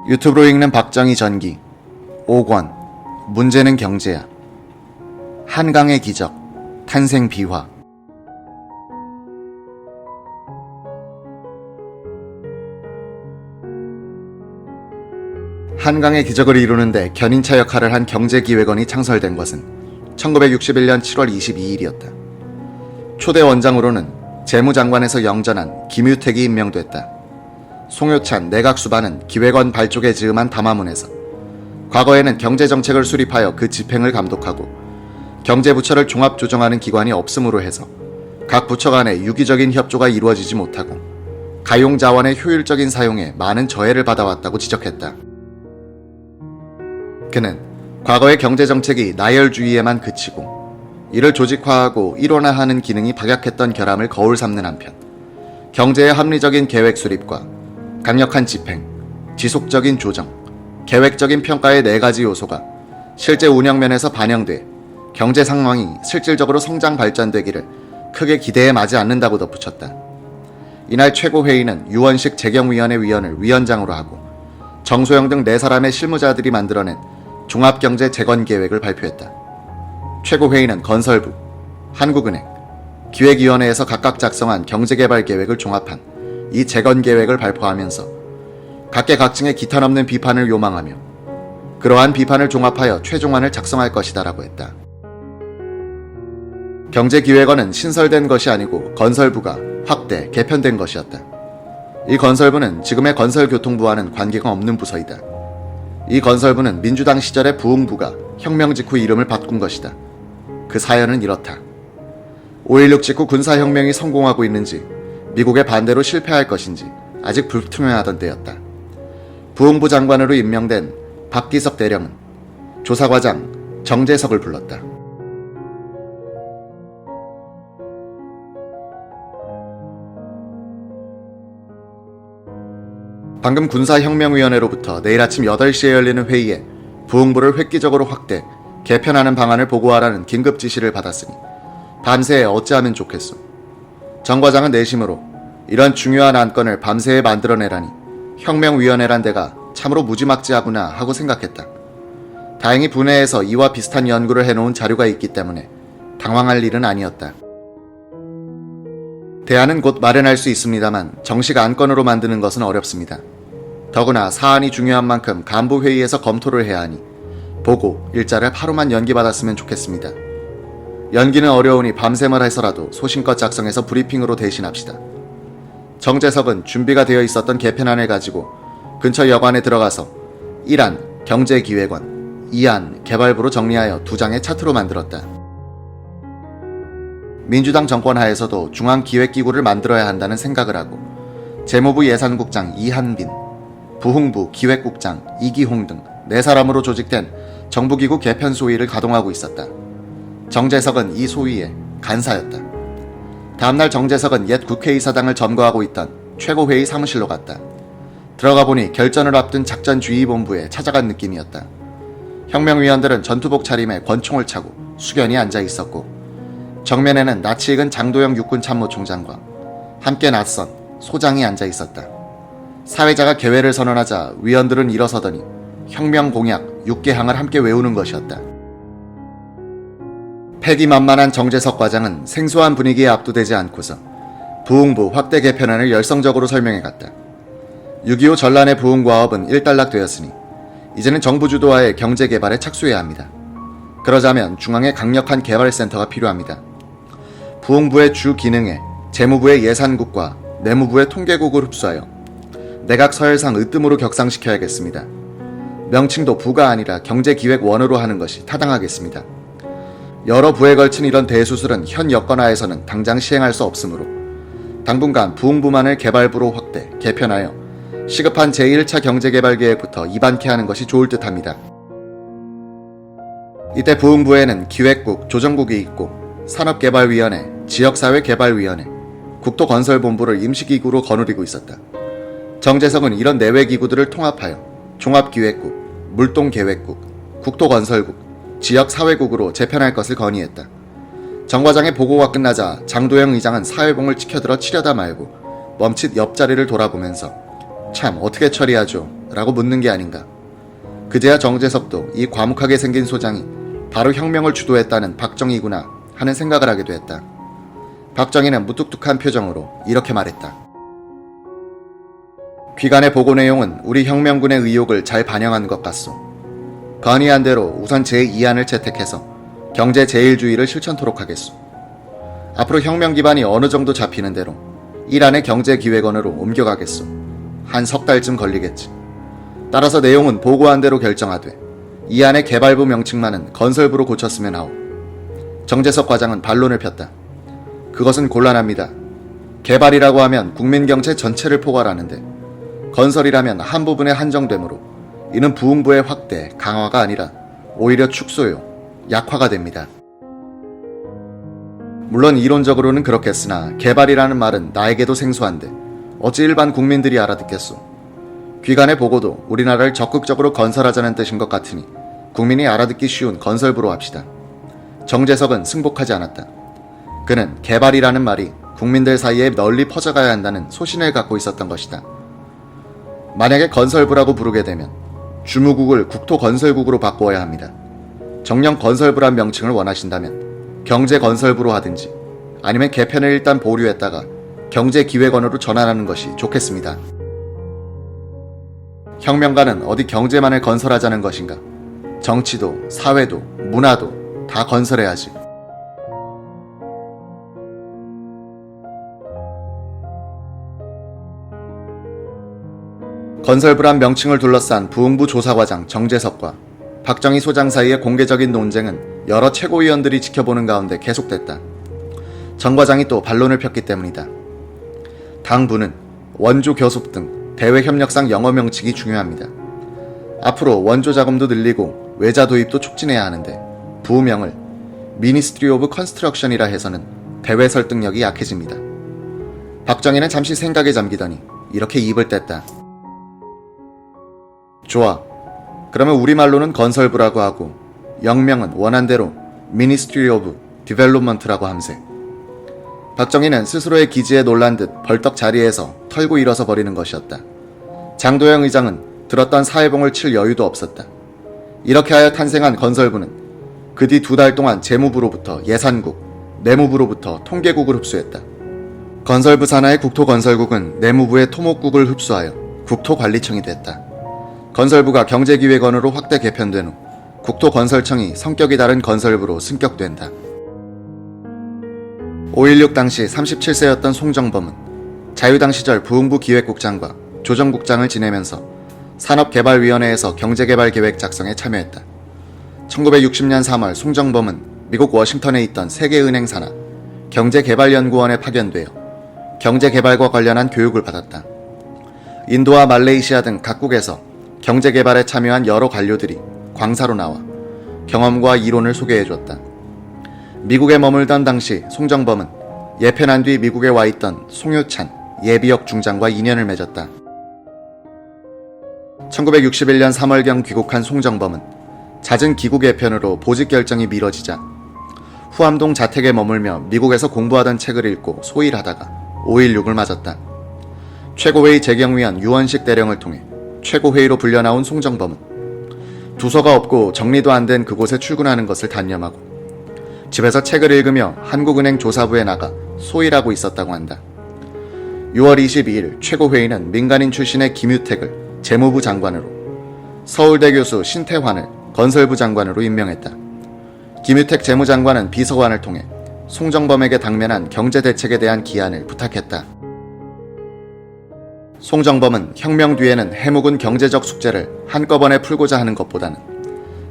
유튜브로 읽는 박정희 전기 5권 문제는 경제야. 한강의 기적 탄생 비화. 한강의 기적을 이루는데 견인차 역할을 한 경제기획원이 창설된 것은 1961년 7월 22일이었다. 초대 원장으로는 재무장관에서 영전한 김유택이 임명됐다. 송효찬 내각수반은 기획원 발족에 즈음한 담화문에서 과거에는 경제정책을 수립하여 그 집행을 감독하고 경제부처를 종합조정하는 기관이 없음으로 해서 각 부처 간의 유기적인 협조가 이루어지지 못하고 가용자원의 효율적인 사용에 많은 저해를 받아왔다고 지적했다. 그는 과거의 경제정책이 나열주의에만 그치고 이를 조직화하고 일원화하는 기능이 박약했던 결함을 거울 삼는 한편 경제의 합리적인 계획 수립과 강력한 집행, 지속적인 조정, 계획적인 평가의 4가지 요소가 실제 운영면에서 반영돼 경제 상황이 실질적으로 성장 발전되기를 크게 기대에 마지 않는다고 덧붙였다. 이날 최고회의는 유원식 재경위원회 위원을 위원장으로 하고 정소영 등 4사람의 실무자들이 만들어낸 종합경제 재건계획을 발표했다. 최고회의는 건설부, 한국은행, 기획위원회에서 각각 작성한 경제개발계획을 종합한 이 재건계획을 발표하면서 각계각층의 기탄없는 비판을 요망하며 그러한 비판을 종합하여 최종안을 작성할 것이다 라고 했다. 경제기획원은 신설된 것이 아니고 건설부가 확대, 개편된 것이었다. 이 건설부는 지금의 건설교통부와는 관계가 없는 부서이다. 이 건설부는 민주당 시절의 부흥부가 혁명 직후 이름을 바꾼 것이다. 그 사연은 이렇다. 5.16 직후 군사혁명이 성공하고 있는지 미국의 반대로 실패할 것인지 아직 불투명하던 때였다. 부흥부 장관으로 임명된 박기석 대령은 조사과장 정재석을 불렀다. 방금 군사혁명위원회로부터 내일 아침 8시에 열리는 회의에 부흥부를 획기적으로 확대, 개편하는 방안을 보고하라는 긴급 지시를 받았으니 밤새 어찌하면 좋겠소. 정 과장은 내심으로 이런 중요한 안건을 밤새에 만들어내라니 혁명위원회란 데가 참으로 무지막지하구나 하고 생각했다. 다행히 분해에서 이와 비슷한 연구를 해놓은 자료가 있기 때문에 당황할 일은 아니었다. 대안은 곧 마련할 수 있습니다만 정식 안건으로 만드는 것은 어렵습니다. 더구나 사안이 중요한 만큼 간부회의에서 검토를 해야 하니 보고 일자를 하루만 연기받았으면 좋겠습니다. 연기는 어려우니 밤샘을 해서라도 소신껏 작성해서 브리핑으로 대신합시다. 정재석은 준비가 되어 있었던 개편안을 가지고 근처 여관에 들어가서 1안 경제기획원, 2안 개발부로 정리하여 2장의 차트로 만들었다. 민주당 정권 하에서도 중앙기획기구를 만들어야 한다는 생각을 하고 재무부 예산국장 이한빈, 부흥부 기획국장 이기홍 등 4사람으로 조직된 정부기구 개편 소위를 가동하고 있었다. 정재석은 이 소위의 간사였다. 다음날 정재석은 옛 국회의사당을 점거하고 있던 최고회의 사무실로 갔다. 들어가 보니 결전을 앞둔 작전주의본부에 찾아간 느낌이었다. 혁명위원들은 전투복 차림에 권총을 차고 수견이 앉아 있었고 정면에는 낯이 익은 장도영 육군참모총장과 함께 낯선 소장이 앉아 있었다. 사회자가 개회를 선언하자 위원들은 일어서더니 혁명 공약 6개항을 함께 외우는 것이었다. 패기만만한 정재석 과장은 생소한 분위기에 압도되지 않고서 부흥부 확대 개편안을 열성적으로 설명해갔다. 6.25 전란의 부흥과업은 일단락되었으니 이제는 정부 주도하에 경제개발에 착수해야 합니다. 그러자면 중앙에 강력한 개발센터가 필요합니다. 부흥부의 주 기능에 재무부의 예산국과 내무부의 통계국을 흡수하여 내각 서열상 으뜸으로 격상시켜야겠습니다. 명칭도 부가 아니라 경제기획원으로 하는 것이 타당하겠습니다. 여러 부에 걸친 이런 대수술은 현 여건하에서는 당장 시행할 수 없으므로 당분간 부흥부만을 개발부로 확대, 개편하여 시급한 제1차 경제개발계획부터 입안케 하는 것이 좋을 듯합니다. 이때 부흥부에는 기획국, 조정국이 있고 산업개발위원회, 지역사회개발위원회, 국토건설본부를 임시기구로 거느리고 있었다. 정재석은 이런 내외기구들을 통합하여 종합기획국, 물동계획국, 국토건설국, 지역사회국으로 재편할 것을 건의했다. 정 과장의 보고가 끝나자 장도영 의장은 사회봉을 치켜들어 치려다 말고 멈칫 옆자리를 돌아보면서 참 어떻게 처리하죠? 라고 묻는 게 아닌가. 그제야 정재석도 이 과묵하게 생긴 소장이 바로 혁명을 주도했다는 박정희구나 하는 생각을 하기도 했다. 박정희는 무뚝뚝한 표정으로 이렇게 말했다. 귀간의 보고 내용은 우리 혁명군의 의욕을 잘 반영한 것 같소. 건의한 대로 우선 제2안을 채택해서 경제 제일주의를 실천토록 하겠소. 앞으로 혁명 기반이 어느 정도 잡히는 대로 1안의 경제기획원으로 옮겨가겠소. 한 석 달쯤 걸리겠지. 따라서 내용은 보고한 대로 결정하되 2안의 개발부 명칭만은 건설부로 고쳤으면 하오. 정재석 과장은 반론을 폈다. 그것은 곤란합니다. 개발이라고 하면 국민경제 전체를 포괄하는데 건설이라면 한 부분에 한정되므로 이는 부흥부의 확대, 강화가 아니라 오히려 축소요, 약화가 됩니다. 물론 이론적으로는 그렇겠으나 개발이라는 말은 나에게도 생소한데 어찌 일반 국민들이 알아듣겠소. 귀간의 보고도 우리나라를 적극적으로 건설하자는 뜻인 것 같으니 국민이 알아듣기 쉬운 건설부로 합시다. 정재석은 승복하지 않았다. 그는 개발이라는 말이 국민들 사이에 널리 퍼져가야 한다는 소신을 갖고 있었던 것이다. 만약에 건설부라고 부르게 되면 주무국을 국토건설국으로 바꾸어야 합니다. 정령 건설부란 명칭을 원하신다면 경제건설부로 하든지 아니면 개편을 일단 보류했다가 경제기획원으로 전환하는 것이 좋겠습니다. 혁명가는 어디 경제만을 건설하자는 것인가? 정치도, 사회도, 문화도 다 건설해야지. 건설부란 명칭을 둘러싼 부흥부 조사과장 정재석과 박정희 소장 사이의 공개적인 논쟁은 여러 최고위원들이 지켜보는 가운데 계속됐다. 정 과장이 또 반론을 폈기 때문이다. 당부는 원조 교섭 등 대외 협력상 영어 명칭이 중요합니다. 앞으로 원조 자금도 늘리고 외자 도입도 촉진해야 하는데 부명을 Ministry of Construction이라 해서는 대외 설득력이 약해집니다. 박정희는 잠시 생각에 잠기더니 이렇게 입을 뗐다. 좋아. 그러면 우리말로는 건설부라고 하고 영명은 원한대로 Ministry of Development라고 함세. 박정희는 스스로의 기지에 놀란 듯 벌떡 자리에서 털고 일어서 버리는 것이었다. 장도영 의장은 들었던 사회봉을 칠 여유도 없었다. 이렇게 하여 탄생한 건설부는 그 뒤 2달 동안 재무부로부터 예산국, 내무부로부터 통계국을 흡수했다. 건설부 산하의 국토건설국은 내무부의 토목국을 흡수하여 국토관리청이 됐다. 건설부가 경제기획원으로 확대 개편된 후 국토건설청이 성격이 다른 건설부로 승격된다. 5.16 당시 37세였던 송정범은 자유당 시절 부흥부 기획국장과 조정국장을 지내면서 산업개발위원회에서 경제개발계획 작성에 참여했다. 1960년 3월 송정범은 미국 워싱턴에 있던 세계은행 산하 경제개발연구원에 파견되어 경제개발과 관련한 교육을 받았다. 인도와 말레이시아 등 각국에서 경제개발에 참여한 여러 관료들이 광사로 나와 경험과 이론을 소개해줬다. 미국에 머물던 당시 송정범은 예편한 뒤 미국에 와 있던 송효찬 예비역 중장과 인연을 맺었다. 1961년 3월경 귀국한 송정범은 잦은 기국 예편으로 보직 결정이 미뤄지자 후암동 자택에 머물며 미국에서 공부하던 책을 읽고 소일하다가 5.16을 맞았다. 최고회의 재경위원 유원식 대령을 통해 최고회의로 불려나온 송정범은 두서가 없고 정리도 안 된 그곳에 출근하는 것을 단념하고 집에서 책을 읽으며 한국은행 조사부에 나가 소일하고 있었다고 한다. 6월 22일 최고회의는 민간인 출신의 김유택을 재무부 장관으로, 서울대 교수 신태환을 건설부 장관으로 임명했다. 김유택 재무장관은 비서관을 통해 송정범에게 당면한 경제대책에 대한 기한을 부탁했다. 송정범은 혁명 뒤에는 해묵은 경제적 숙제를 한꺼번에 풀고자 하는 것보다는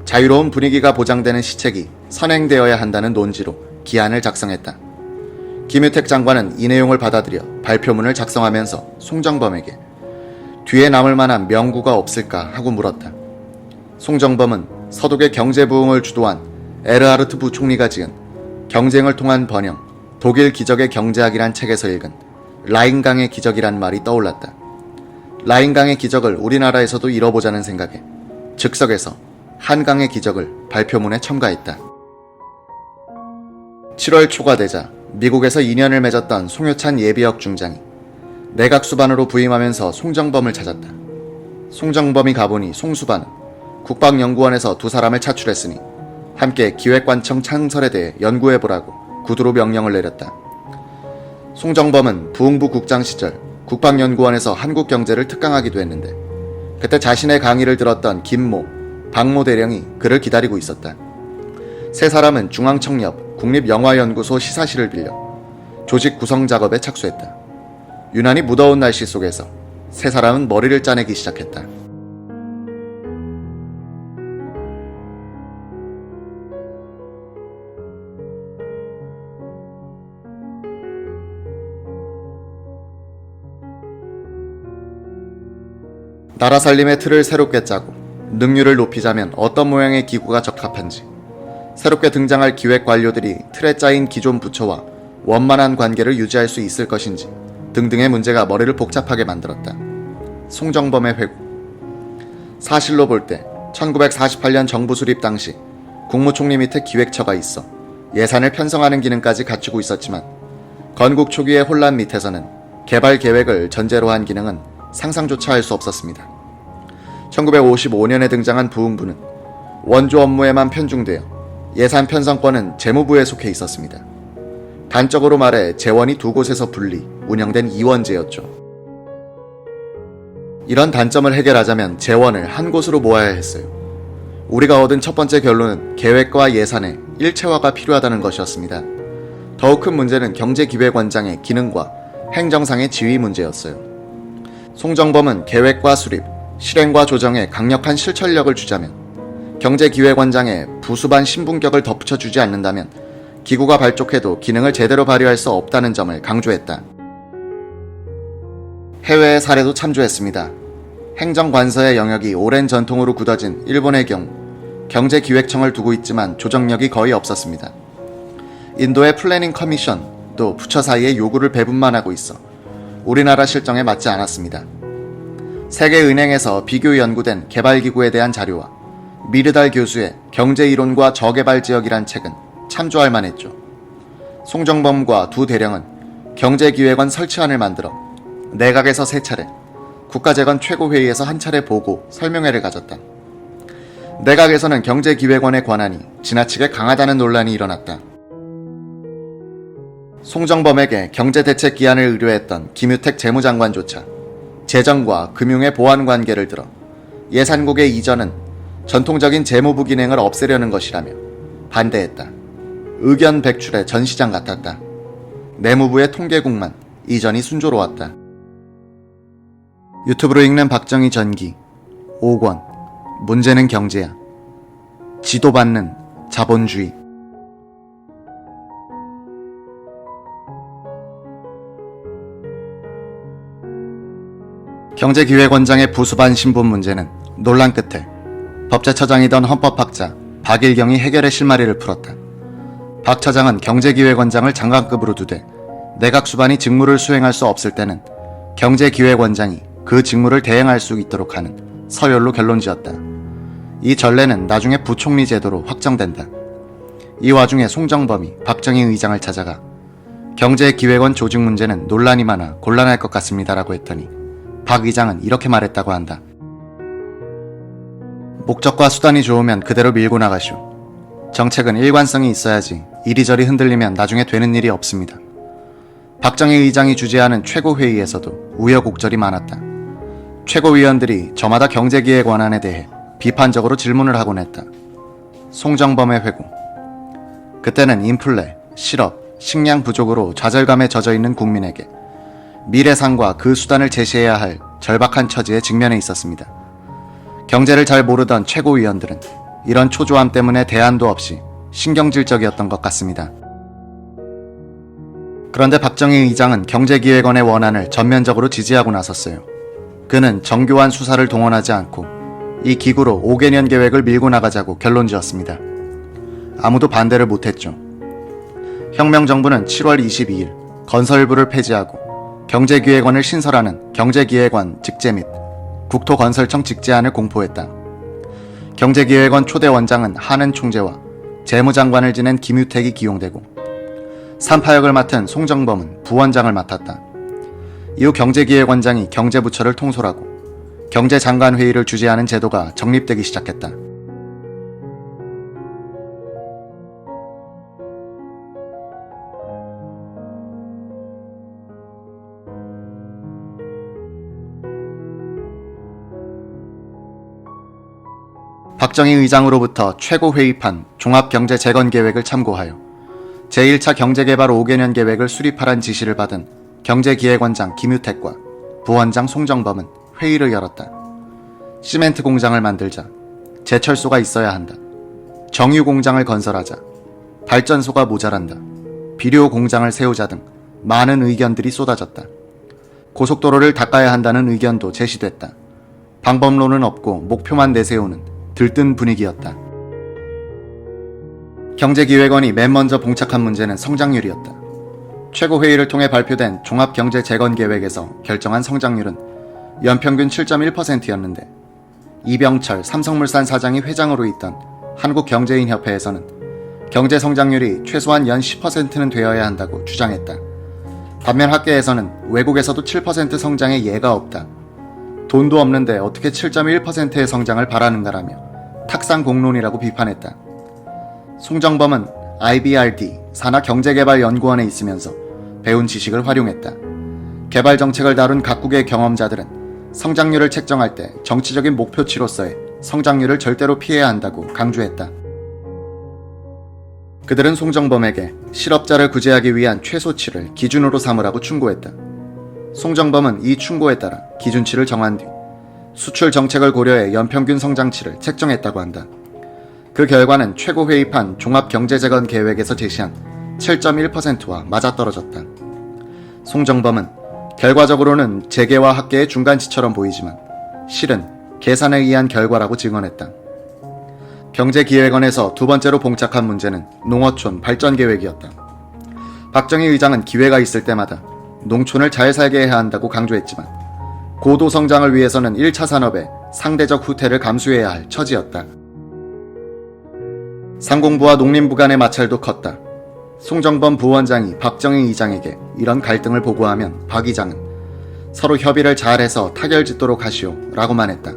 자유로운 분위기가 보장되는 시책이 선행되어야 한다는 논지로 기한을 작성했다. 김유택 장관은 이 내용을 받아들여 발표문을 작성하면서 송정범에게 뒤에 남을 만한 명구가 없을까 하고 물었다. 송정범은 서독의 경제부흥을 주도한 에르하르트 부총리가 지은 경쟁을 통한 번영, 독일 기적의 경제학이란 책에서 읽은 라인강의 기적이란 말이 떠올랐다. 라인강의 기적을 우리나라에서도 이뤄보자는 생각에 즉석에서 한강의 기적을 발표문에 첨가했다. 7월 초가 되자 미국에서 인연을 맺었던 송효찬 예비역 중장이 내각 수반으로 부임하면서 송정범을 찾았다. 송정범이 가보니 송수반은 국방연구원에서 두 사람을 차출했으니 함께 기획관청 창설에 대해 연구해보라고 구두로 명령을 내렸다. 송정범은 부흥부 국장 시절 국방연구원에서 한국 경제를 특강하기도 했는데 그때 자신의 강의를 들었던 김모, 박모 대령이 그를 기다리고 있었다. 세 사람은 중앙청 옆 국립영화연구소 시사실을 빌려 조직 구성 작업에 착수했다. 유난히 무더운 날씨 속에서 세 사람은 머리를 짜내기 시작했다. 나라 살림의 틀을 새롭게 짜고 능률을 높이자면 어떤 모양의 기구가 적합한지, 새롭게 등장할 기획 관료들이 틀에 짜인 기존 부처와 원만한 관계를 유지할 수 있을 것인지 등등의 문제가 머리를 복잡하게 만들었다. 송정범의 회고. 사실로 볼 때 1948년 정부 수립 당시 국무총리 밑에 기획처가 있어 예산을 편성하는 기능까지 갖추고 있었지만 건국 초기의 혼란 밑에서는 개발 계획을 전제로 한 기능은 상상조차 할 수 없었습니다. 1955년에 등장한 부흥부는 원조 업무에만 편중되어 예산 편성권은 재무부에 속해 있었습니다. 단적으로 말해 재원이 두 곳에서 분리, 운영된 이원제였죠. 이런 단점을 해결하자면 재원을 한 곳으로 모아야 했어요. 우리가 얻은 첫 번째 결론은 계획과 예산의 일체화가 필요하다는 것이었습니다. 더욱 큰 문제는 경제기획원장의 기능과 행정상의 지위 문제였어요. 송정범은 계획과 수립, 실행과 조정에 강력한 실천력을 주자면 경제기획원장의 부수반 신분격을 덧붙여주지 않는다면 기구가 발족해도 기능을 제대로 발휘할 수 없다는 점을 강조했다. 해외의 사례도 참조했습니다. 행정관서의 영역이 오랜 전통으로 굳어진 일본의 경우 경제기획청을 두고 있지만 조정력이 거의 없었습니다. 인도의 플래닝 커미션도 부처 사이에 요구를 배분만 하고 있어 우리나라 실정에 맞지 않았습니다. 세계은행에서 비교 연구된 개발기구에 대한 자료와 미르달 교수의 경제이론과 저개발지역이란 책은 참조할 만했죠. 송정범과 두 대령은 경제기획원 설치안을 만들어 내각에서 3차례, 국가재건 최고회의에서 한 차례 보고 설명회를 가졌다. 내각에서는 경제기획원의 권한이 지나치게 강하다는 논란이 일어났다. 송정범에게 경제대책기한을 의뢰했던 김유택 재무장관조차 재정과 금융의 보완 관계를 들어 예산국의 이전은 전통적인 재무부 기능을 없애려는 것이라며 반대했다. 의견 백출의 전시장 같았다. 내무부의 통계국만 이전이 순조로웠다. 유튜브로 읽는 박정희 전기 5권. 문제는 경제야. 지도받는 자본주의. 경제기획원장의 부수반 신분 문제는 논란 끝에 법제처장이던 헌법학자 박일경이 해결의 실마리를 풀었다. 박 처장은 경제기획원장을 장관급으로 두되 내각 수반이 직무를 수행할 수 없을 때는 경제기획원장이 그 직무를 대행할 수 있도록 하는 서열로 결론지었다. 이 전례는 나중에 부총리 제도로 확정된다. 이 와중에 송정범이 박정희 의장을 찾아가 경제기획원 조직 문제는 논란이 많아 곤란할 것 같습니다라고 했더니 박 의장은 이렇게 말했다고 한다. 목적과 수단이 좋으면 그대로 밀고 나가시오. 정책은 일관성이 있어야지 이리저리 흔들리면 나중에 되는 일이 없습니다. 박정희 의장이 주재하는 최고회의에서도 우여곡절이 많았다. 최고위원들이 저마다 경제기획 원안에 대해 비판적으로 질문을 하곤 했다. 송정범의 회고. 그때는 인플레, 실업, 식량 부족으로 좌절감에 젖어있는 국민에게 미래상과 그 수단을 제시해야 할 절박한 처지에 직면해 있었습니다. 경제를 잘 모르던 최고위원들은 이런 초조함 때문에 대안도 없이 신경질적이었던 것 같습니다. 그런데 박정희 의장은 경제기획원의 원안을 전면적으로 지지하고 나섰어요. 그는 정교한 수사를 동원하지 않고 이 기구로 5개년 계획을 밀고 나가자고 결론지었습니다. 아무도 반대를 못했죠. 혁명정부는 7월 22일 건설부를 폐지하고 경제기획원을 신설하는 경제기획원 직제 및 국토건설청 직제안을 공포했다. 경제기획원 초대 원장은 한은 총재와 재무장관을 지낸 김유택이 기용되고 3파역을 맡은 송정범은 부원장을 맡았다. 이후 경제기획원장이 경제부처를 통솔하고 경제장관회의를 주재하는 제도가 정립되기 시작했다. 박정희 의장으로부터 최고회의판 종합경제재건계획을 참고하여 제1차 경제개발 5개년 계획을 수립하란 지시를 받은 경제기획원장 김유택과 부원장 송정범은 회의를 열었다. 시멘트 공장을 만들자. 제철소가 있어야 한다. 정유 공장을 건설하자. 발전소가 모자란다. 비료 공장을 세우자 등 많은 의견들이 쏟아졌다. 고속도로를 닦아야 한다는 의견도 제시됐다. 방법론은 없고 목표만 내세우는 들뜬 분위기였다. 경제기획원이 맨 먼저 봉착한 문제는 성장률이었다. 최고회의를 통해 발표된 종합경제재건계획에서 결정한 성장률은 연평균 7.1%였는데 이병철 삼성물산 사장이 회장으로 있던 한국경제인협회에서는 경제성장률이 최소한 연 10%는 되어야 한다고 주장했다. 반면 학계에서는 외국에서도 7% 성장의 예가 없다. 돈도 없는데 어떻게 7.1%의 성장을 바라는가라며 탁상공론이라고 비판했다. 송정범은 IBRD 산하경제개발연구원에 있으면서 배운 지식을 활용했다. 개발정책을 다룬 각국의 경험자들은 성장률을 책정할 때 정치적인 목표치로서의 성장률을 절대로 피해야 한다고 강조했다. 그들은 송정범에게 실업자를 구제하기 위한 최소치를 기준으로 삼으라고 충고했다. 송정범은 이 충고에 따라 기준치를 정한 뒤 수출 정책을 고려해 연평균 성장치를 책정했다고 한다. 그 결과는 최고회의판 종합경제재건 계획에서 제시한 7.1%와 맞아떨어졌다. 송정범은 결과적으로는 재계와 학계의 중간치처럼 보이지만 실은 계산에 의한 결과라고 증언했다. 경제기획원에서 두 번째로 봉착한 문제는 농어촌 발전계획이었다. 박정희 의장은 기회가 있을 때마다 농촌을 잘 살게 해야 한다고 강조했지만 고도 성장을 위해서는 1차 산업의 상대적 후퇴를 감수해야 할 처지였다. 상공부와 농림부 간의 마찰도 컸다. 송정범 부원장이 박정희 의장에게 이런 갈등을 보고하면 박 의장은 서로 협의를 잘해서 타결짓도록 하시오 라고만 했다.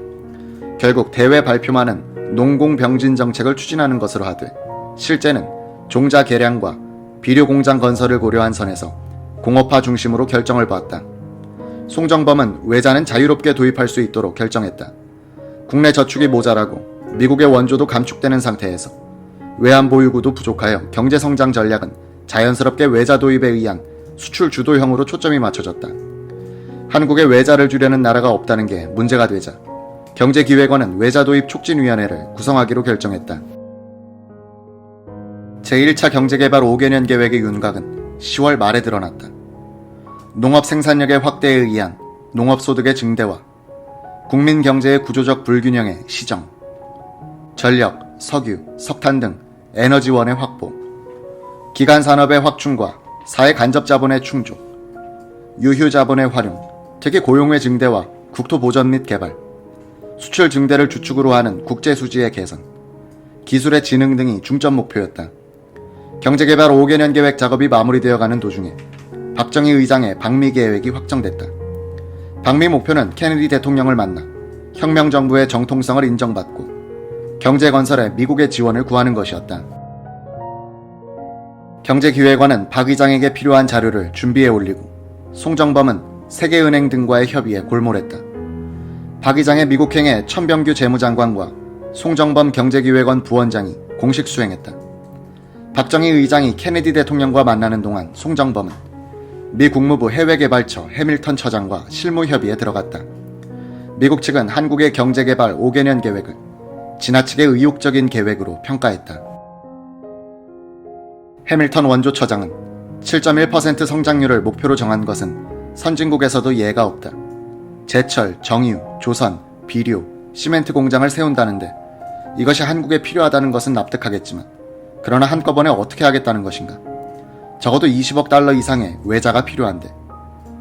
결국 대회 발표만은 농공병진 정책을 추진하는 것으로 하되 실제는 종자 개량과 비료공장 건설을 고려한 선에서 공업화 중심으로 결정을 보았다. 송정범은 외자는 자유롭게 도입할 수 있도록 결정했다. 국내 저축이 모자라고 미국의 원조도 감축되는 상태에서 외환 보유고도 부족하여 경제성장 전략은 자연스럽게 외자 도입에 의한 수출 주도형으로 초점이 맞춰졌다. 한국에 외자를 주려는 나라가 없다는 게 문제가 되자 경제기획원은 외자 도입 촉진위원회를 구성하기로 결정했다. 제1차 경제개발 5개년 계획의 윤곽은 10월 말에 드러났다. 농업 생산력의 확대에 의한 농업소득의 증대와 국민 경제의 구조적 불균형의 시정, 전력, 석유, 석탄 등 에너지원의 확보, 기간산업의 확충과 사회 간접자본의 충족, 유휴자본의 활용, 특히 고용의 증대와 국토 보전 및 개발, 수출 증대를 주축으로 하는 국제수지의 개선, 기술의 진흥 등이 중점 목표였다. 경제개발 5개년 계획 작업이 마무리되어가는 도중에 박정희 의장의 방미 계획이 확정됐다. 방미 목표는 케네디 대통령을 만나 혁명정부의 정통성을 인정받고 경제건설에 미국의 지원을 구하는 것이었다. 경제기획원은 박 의장에게 필요한 자료를 준비해 올리고 송정범은 세계은행 등과의 협의에 골몰했다. 박 의장의 미국행에 천병규 재무장관과 송정범 경제기획원 부원장이 공식 수행했다. 박정희 의장이 케네디 대통령과 만나는 동안 송정범은 미 국무부 해외개발처 해밀턴 처장과 실무협의에 들어갔다. 미국 측은 한국의 경제개발 5개년 계획을 지나치게 의욕적인 계획으로 평가했다. 해밀턴 원조처장은 7.1% 성장률을 목표로 정한 것은 선진국에서도 예가 없다. 제철, 정유, 조선, 비료, 시멘트 공장을 세운다는데 이것이 한국에 필요하다는 것은 납득하겠지만 그러나 한꺼번에 어떻게 하겠다는 것인가? 적어도 20억 달러 이상의 외자가 필요한데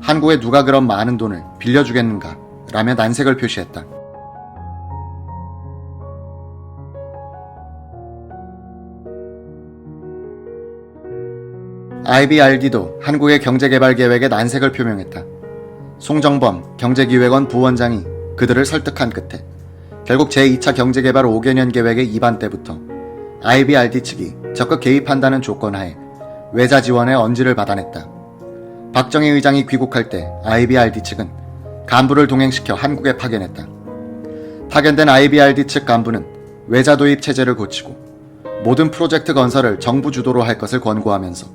한국에 누가 그런 많은 돈을 빌려주겠는가? 라며 난색을 표시했다. IBRD도 한국의 경제개발 계획에 난색을 표명했다. 송정범 경제기획원 부원장이 그들을 설득한 끝에 결국 제2차 경제개발 5개년 계획의 입안 때부터 IBRD 측이 적극 개입한다는 조건하에 외자 지원의 언지를 받아냈다. 박정희 의장이 귀국할 때 IBRD 측은 간부를 동행시켜 한국에 파견했다. 파견된 IBRD 측 간부는 외자 도입 체제를 고치고 모든 프로젝트 건설을 정부 주도로 할 것을 권고하면서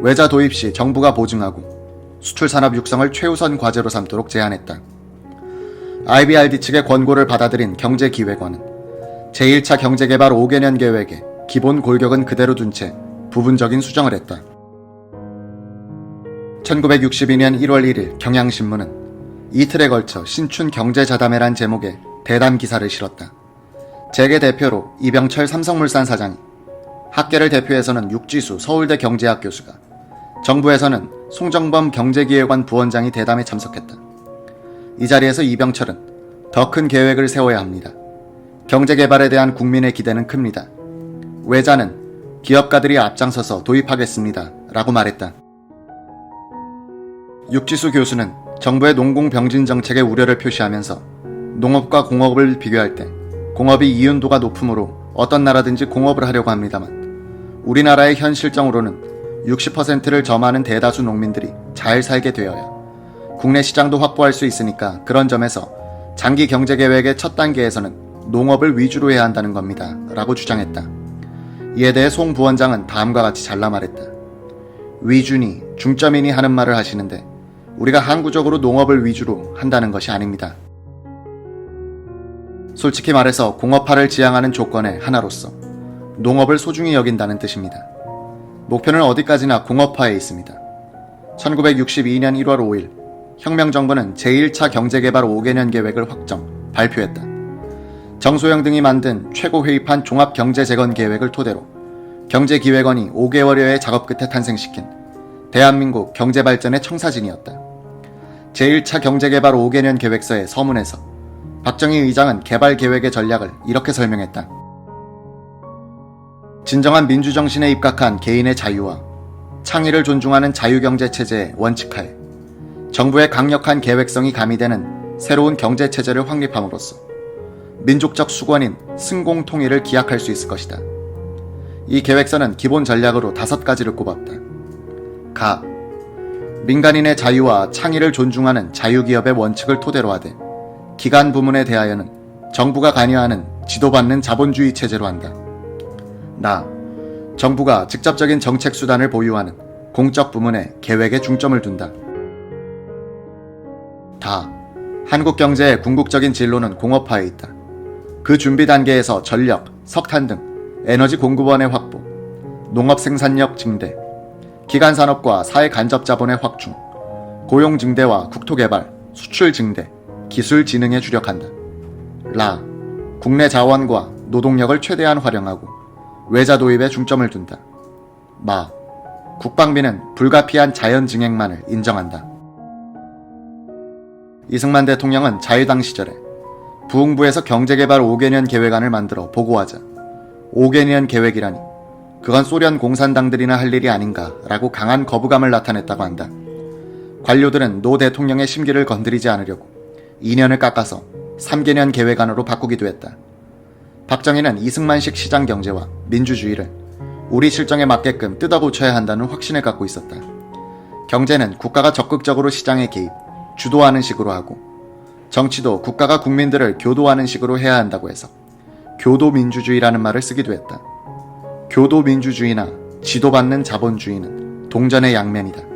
외자 도입 시 정부가 보증하고 수출 산업 육성을 최우선 과제로 삼도록 제안했다. IBRD 측의 권고를 받아들인 경제기획원은 제1차 경제개발 5개년 계획의 기본 골격은 그대로 둔 채 부분적인 수정을 했다. 1962년 1월 1일 경향신문은 이틀에 걸쳐 신춘 경제자담회란 제목의 대담 기사를 실었다. 재계 대표로 이병철 삼성물산 사장이, 학계를 대표해서는 육지수 서울대 경제학 교수가, 정부에서는 송정범 경제기획원 부원장이 대담에 참석했다. 이 자리에서 이병철은 더 큰 계획을 세워야 합니다. 경제개발에 대한 국민의 기대는 큽니다. 외자는 기업가들이 앞장서서 도입하겠습니다. 라고 말했다. 육지수 교수는 정부의 농공병진 정책에 우려를 표시하면서 농업과 공업을 비교할 때 공업이 이윤도가 높으므로 어떤 나라든지 공업을 하려고 합니다만 우리나라의 현 실정으로는 60%를 점하는 대다수 농민들이 잘 살게 되어야 국내 시장도 확보할 수 있으니까 그런 점에서 장기 경제계획의 첫 단계에서는 농업을 위주로 해야 한다는 겁니다. 라고 주장했다. 이에 대해 송 부원장은 다음과 같이 잘라 말했다. 위주니 중점이니 하는 말을 하시는데 우리가 항구적으로 농업을 위주로 한다는 것이 아닙니다. 솔직히 말해서 공업화를 지향하는 조건의 하나로서 농업을 소중히 여긴다는 뜻입니다. 목표는 어디까지나 공업화에 있습니다. 1962년 1월 5일 혁명정부는 제1차 경제개발 5개년 계획을 확정, 발표했다. 정소영 등이 만든 최고회의판 종합경제재건계획을 토대로 경제기획원이 5개월여의 작업 끝에 탄생시킨 대한민국 경제발전의 청사진이었다. 제1차 경제개발 5개년 계획서의 서문에서 박정희 의장은 개발계획의 전략을 이렇게 설명했다. 진정한 민주정신에 입각한 개인의 자유와 창의를 존중하는 자유경제체제의 원칙하에 정부의 강력한 계획성이 가미되는 새로운 경제체제를 확립함으로써 민족적 수권인 승공통일을 기약할 수 있을 것이다. 이 계획서는 기본 전략으로 5가지를 꼽았다. 가. 민간인의 자유와 창의를 존중하는 자유기업의 원칙을 토대로 하되 기관 부문에 대하여는 정부가 관여하는 지도받는 자본주의 체제로 한다. 나. 정부가 직접적인 정책 수단을 보유하는 공적 부문에 계획에 중점을 둔다. 다. 한국 경제의 궁극적인 진로는 공업화에 있다. 그 준비 단계에서 전력, 석탄 등 에너지 공급원의 확보, 농업 생산력 증대, 기간 산업과 사회 간접 자본의 확충, 고용 증대와 국토 개발, 수출 증대, 기술 진흥에 주력한다. 라. 국내 자원과 노동력을 최대한 활용하고 외자 도입에 중점을 둔다. 마. 국방비는 불가피한 자연 증액만을 인정한다. 이승만 대통령은 자유당 시절에 부흥부에서 경제개발 5개년 계획안을 만들어 보고하자 5개년 계획이라니 그건 소련 공산당들이나 할 일이 아닌가라고 강한 거부감을 나타냈다고 한다. 관료들은 노 대통령의 심기를 건드리지 않으려고 2년을 깎아서 3개년 계획안으로 바꾸기도 했다. 박정희는 이승만식 시장 경제와 민주주의를 우리 실정에 맞게끔 뜯어고쳐야 한다는 확신을 갖고 있었다. 경제는 국가가 적극적으로 시장에 개입, 주도하는 식으로 하고 정치도 국가가 국민들을 교도하는 식으로 해야 한다고 해서 교도민주주의라는 말을 쓰기도 했다. 교도민주주의나 지도받는 자본주의는 동전의 양면이다.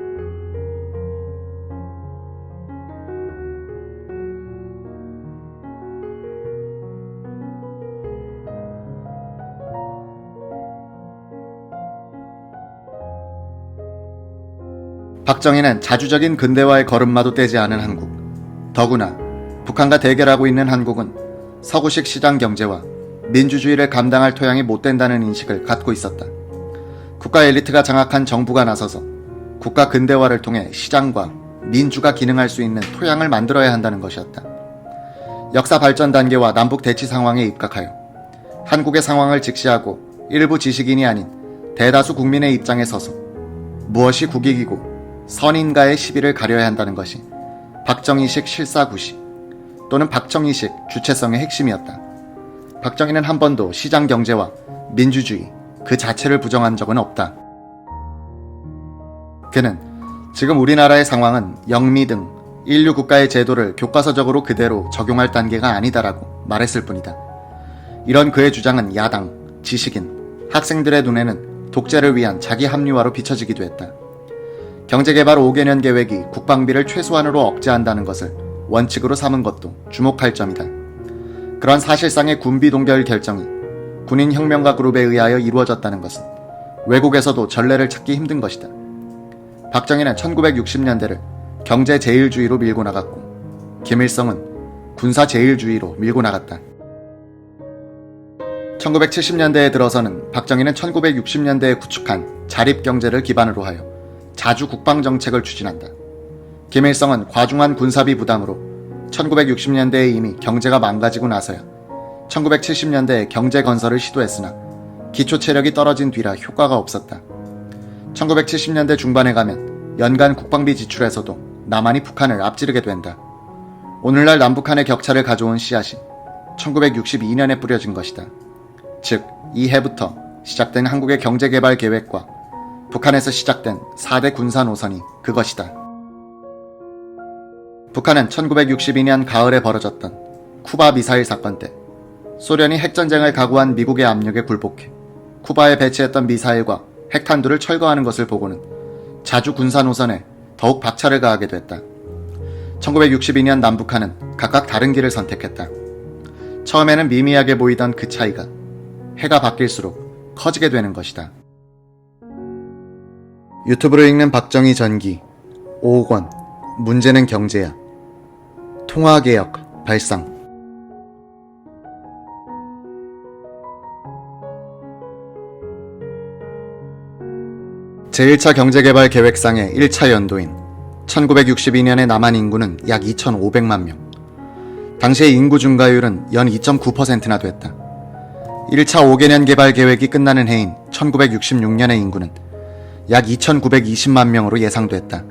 박정희는 자주적인 근대화의 걸음마도 떼지 않은 한국, 더구나 북한과 대결하고 있는 한국은 서구식 시장 경제와 민주주의를 감당할 토양이 못 된다는 인식을 갖고 있었다. 국가 엘리트가 장악한 정부가 나서서 국가 근대화를 통해 시장과 민주가 기능할 수 있는 토양을 만들어야 한다는 것이었다. 역사 발전 단계와 남북 대치 상황에 입각하여 한국의 상황을 직시하고 일부 지식인이 아닌 대다수 국민의 입장에 서서 무엇이 국익이고 선인가의 시비를 가려야 한다는 것이 박정희식 실사구시 또는 박정희식 주체성의 핵심이었다. 박정희는 한 번도 시장 경제와 민주주의 그 자체를 부정한 적은 없다. 그는 지금 우리나라의 상황은 영미 등 인류 국가의 제도를 교과서적으로 그대로 적용할 단계가 아니다라고 말했을 뿐이다. 이런 그의 주장은 야당, 지식인, 학생들의 눈에는 독재를 위한 자기 합리화로 비춰지기도 했다. 경제개발 5개년 계획이 국방비를 최소한으로 억제한다는 것을 원칙으로 삼은 것도 주목할 점이다. 그런 사실상의 군비 동결 결정이 군인혁명가 그룹에 의하여 이루어졌다는 것은 외국에서도 전례를 찾기 힘든 것이다. 박정희는 1960년대를 경제 제일주의로 밀고 나갔고 김일성은 군사 제일주의로 밀고 나갔다. 1970년대에 들어서는 박정희는 1960년대에 구축한 자립경제를 기반으로 하여 자주 국방정책을 추진한다. 김일성은 과중한 군사비 부담으로 1960년대에 이미 경제가 망가지고 나서야 1970년대에 경제 건설을 시도했으나 기초 체력이 떨어진 뒤라 효과가 없었다. 1970년대 중반에 가면 연간 국방비 지출에서도 남한이 북한을 앞지르게 된다. 오늘날 남북한의 격차를 가져온 씨앗이 1962년에 뿌려진 것이다. 즉, 이 해부터 시작된 한국의 경제개발 계획과 북한에서 시작된 4대 군사 노선이 그것이다. 북한은 1962년 가을에 벌어졌던 쿠바 미사일 사건 때 소련이 핵전쟁을 각오한 미국의 압력에 굴복해 쿠바에 배치했던 미사일과 핵탄두를 철거하는 것을 보고는 자주 군사 노선에 더욱 박차를 가하게 됐다. 1962년 남북한은 각각 다른 길을 선택했다. 처음에는 미미하게 보이던 그 차이가 해가 바뀔수록 커지게 되는 것이다. 유튜브를 읽는 박정희 전기 5권 문제는 경제야. 통화개혁 발상. 제1차 경제개발계획상의 1차 연도인 1962년의 남한 인구는 약 2,500만 명. 당시의 인구 증가율은 연 2.9%나 됐다. 1차 5개년 개발 계획이 끝나는 해인 1966년의 인구는 약 2,920만 명으로 예상됐다.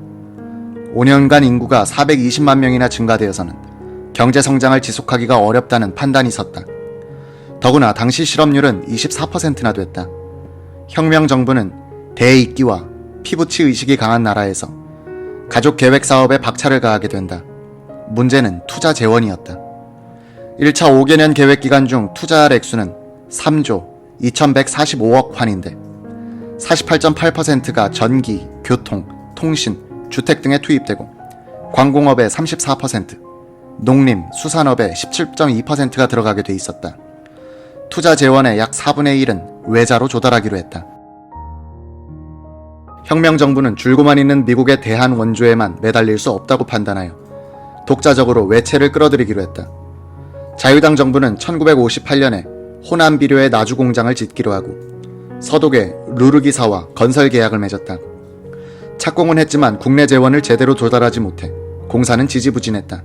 5년간 인구가 420만 명이나 증가되어서는 경제 성장을 지속하기가 어렵다는 판단이 섰다. 더구나 당시 실업률은 24%나 됐다. 혁명 정부는 대입기와 피부치 의식이 강한 나라에서 가족 계획 사업에 박차를 가하게 된다. 문제는 투자 재원이었다. 1차 5개년 계획 기간 중 투자할 액수는 3조 2145억 환인데 48.8%가 전기, 교통, 통신, 주택 등에 투입되고 관공업의 34%, 농림, 수산업의 17.2%가 들어가게 돼 있었다. 투자 재원의 약 4분의 1은 외자로 조달하기로 했다. 혁명 정부는 줄고만 있는 미국의 대한 원조에만 매달릴 수 없다고 판단하여 독자적으로 외채를 끌어들이기로 했다. 자유당 정부는 1958년에 호남 비료의 나주 공장을 짓기로 하고 서독의 루르기사와 건설 계약을 맺었다. 착공은 했지만 국내 재원을 제대로 조달하지 못해 공사는 지지부진했다.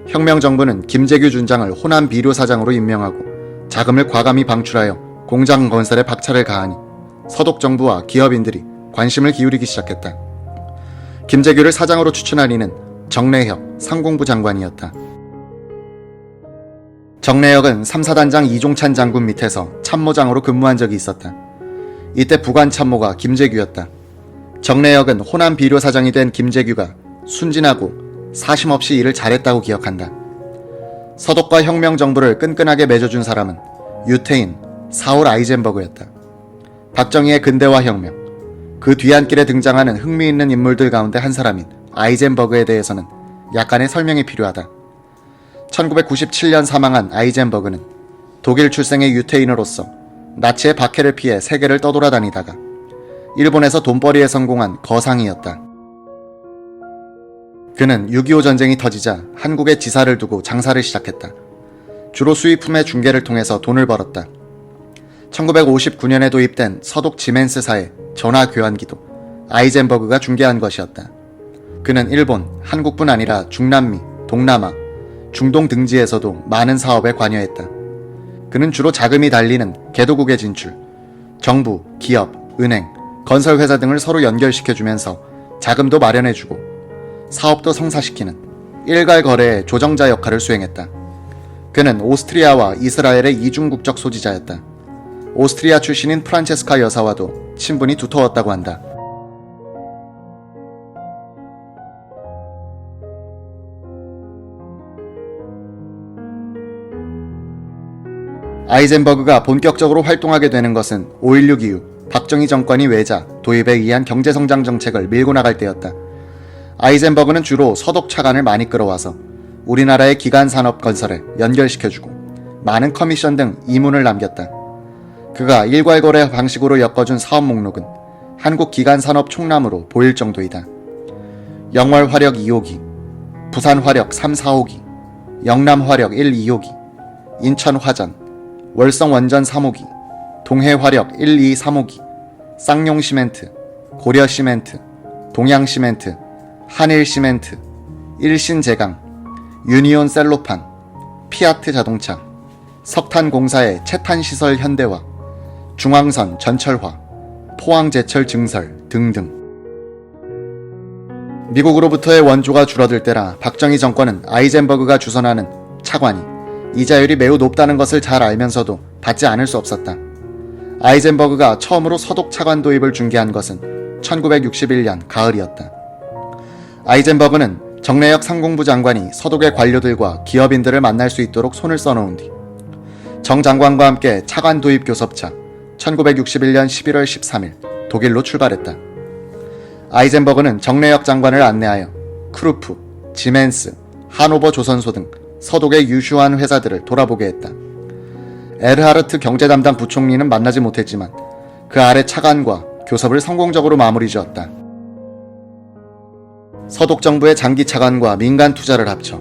혁명 정부는 김재규 준장을 호남 비료 사장으로 임명하고 자금을 과감히 방출하여 공장 건설에 박차를 가하니 서독 정부와 기업인들이 관심을 기울이기 시작했다. 김재규를 사장으로 추천한 이는 정래혁 상공부 장관이었다. 정래혁은 3사단장 이종찬 장군 밑에서 참모장으로 근무한 적이 있었다. 이때 부관 참모가 김재규였다. 정래혁은 호남 비료 사장이 된 김재규가 순진하고 사심없이 일을 잘했다고 기억한다. 서독과 혁명 정부를 끈끈하게 맺어준 사람은 유태인, 사울 아이젠버그였다. 박정희의 근대화 혁명, 그 뒤안길에 등장하는 흥미있는 인물들 가운데 한 사람인 아이젠버그에 대해서는 약간의 설명이 필요하다. 1997년 사망한 아이젠버그는 독일 출생의 유태인으로서 나치의 박해를 피해 세계를 떠돌아다니다가 일본에서 돈벌이에 성공한 거상이었다. 그는 6.25 전쟁이 터지자 한국에 지사를 두고 장사를 시작했다. 주로 수입품의 중개를 통해서 돈을 벌었다. 1959년에 도입된 서독 지멘스사의 전화 교환기도 아이젠버그가 중개한 것이었다. 그는 일본, 한국뿐 아니라 중남미, 동남아, 중동 등지에서도 많은 사업에 관여했다. 그는 주로 자금이 달리는 개도국에 진출, 정부, 기업, 은행, 건설회사 등을 서로 연결시켜주면서 자금도 마련해주고 사업도 성사시키는 일갈 거래의 조정자 역할을 수행했다. 그는 오스트리아와 이스라엘의 이중국적 소지자였다. 오스트리아 출신인 프란체스카 여사와도 친분이 두터웠다고 한다. 아이젠버그가 본격적으로 활동하게 되는 것은 5.16 이후 박정희 정권이 외자, 도입에 의한 경제성장 정책을 밀고 나갈 때였다. 아이젠버그는 주로 서독 차관을 많이 끌어와서 우리나라의 기간산업 건설에 연결시켜주고 많은 커미션 등 이문을 남겼다. 그가 일괄거래 방식으로 엮어준 사업 목록은 한국 기간산업 총남으로 보일 정도이다. 영월화력 2호기, 부산화력 3, 4호기, 영남화력 1, 2호기, 인천화전, 월성원전 3호기, 동해화력 1, 2, 3호기, 쌍용시멘트, 고려시멘트, 동양시멘트, 한일시멘트, 일신제강, 유니온셀로판, 피아트 자동차, 석탄공사의 채탄시설 현대화, 중앙선 전철화, 포항제철 증설 등등. 미국으로부터의 원조가 줄어들 때라 박정희 정권은 아이젠버그가 주선하는 차관이 이자율이 매우 높다는 것을 잘 알면서도 받지 않을 수 없었다. 아이젠버그가 처음으로 서독 차관 도입을 중개한 것은 1961년 가을이었다. 아이젠버그는 정래역 상공부 장관이 서독의 관료들과 기업인들을 만날 수 있도록 손을 써놓은 뒤 정 장관과 함께 차관 도입 교섭차 1961년 11월 13일 독일로 출발했다. 아이젠버그는 정래역 장관을 안내하여 크루프, 지멘스, 하노버 조선소 등 서독의 유슈한 회사들을 돌아보게 했다. 에르하르트 경제담당 부총리는 만나지 못했지만 그 아래 차관과 교섭을 성공적으로 마무리 지었다. 서독 정부의 장기 차관과 민간 투자를 합쳐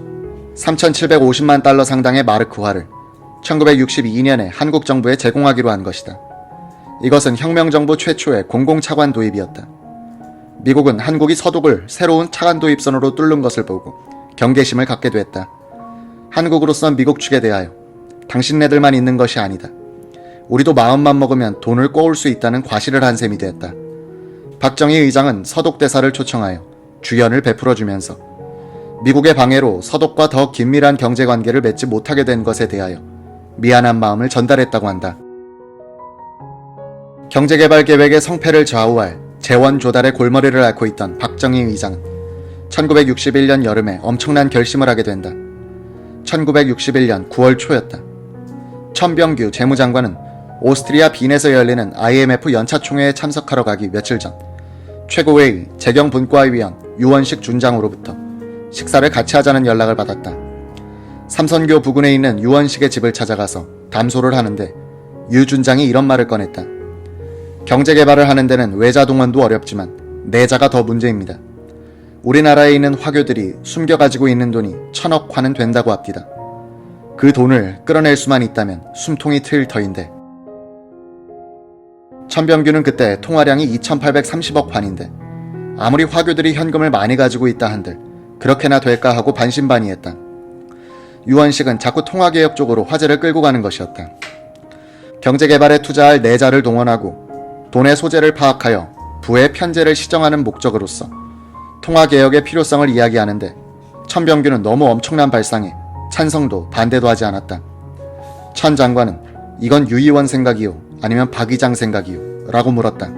3,750만 달러 상당의 마르크화를 1962년에 한국 정부에 제공하기로 한 것이다. 이것은 혁명정부 최초의 공공차관 도입이었다. 미국은 한국이 서독을 새로운 차관 도입선으로 뚫는 것을 보고 경계심을 갖게 됐다. 한국으로선 미국 측에 대하여 당신네들만 있는 것이 아니다. 우리도 마음만 먹으면 돈을 꼬을 수 있다는 과시를 한 셈이 되었다. 박정희 의장은 서독 대사를 초청하여 주연을 베풀어주면서 미국의 방해로 서독과 더 긴밀한 경제관계를 맺지 못하게 된 것에 대하여 미안한 마음을 전달했다고 한다. 경제개발계획의 성패를 좌우할 재원 조달의 골머리를 앓고 있던 박정희 의장은 1961년 여름에 엄청난 결심을 하게 된다. 1961년 9월 초였다. 천병규 재무장관은 오스트리아 빈에서 열리는 IMF 연차총회에 참석하러 가기 며칠 전 최고회의 재경분과위원 유원식 준장으로부터 식사를 같이 하자는 연락을 받았다. 삼선교 부근에 있는 유원식의 집을 찾아가서 담소를 하는데 유 준장이 이런 말을 꺼냈다. 경제개발을 하는 데는 외자 동원도 어렵지만 내자가 더 문제입니다. 우리나라에 있는 화교들이 숨겨가지고 있는 돈이 1,000억 환은 된다고 합디다. 그 돈을 끌어낼 수만 있다면 숨통이 트일 터인데. 천병규는 그때 통화량이 2,830억 환인데 아무리 화교들이 현금을 많이 가지고 있다 한들 그렇게나 될까 하고 반신반의했다. 유원식은 자꾸 통화개혁 쪽으로 화제를 끌고 가는 것이었다. 경제개발에 투자할 내자를 동원하고 돈의 소재를 파악하여 부의 편제를 시정하는 목적으로서 통화개혁의 필요성을 이야기하는데 천병규는 너무 엄청난 발상에 찬성도 반대도 하지 않았다. 천 장관은 이건 유 의원 생각이요 아니면 박 의장 생각이요 라고 물었다.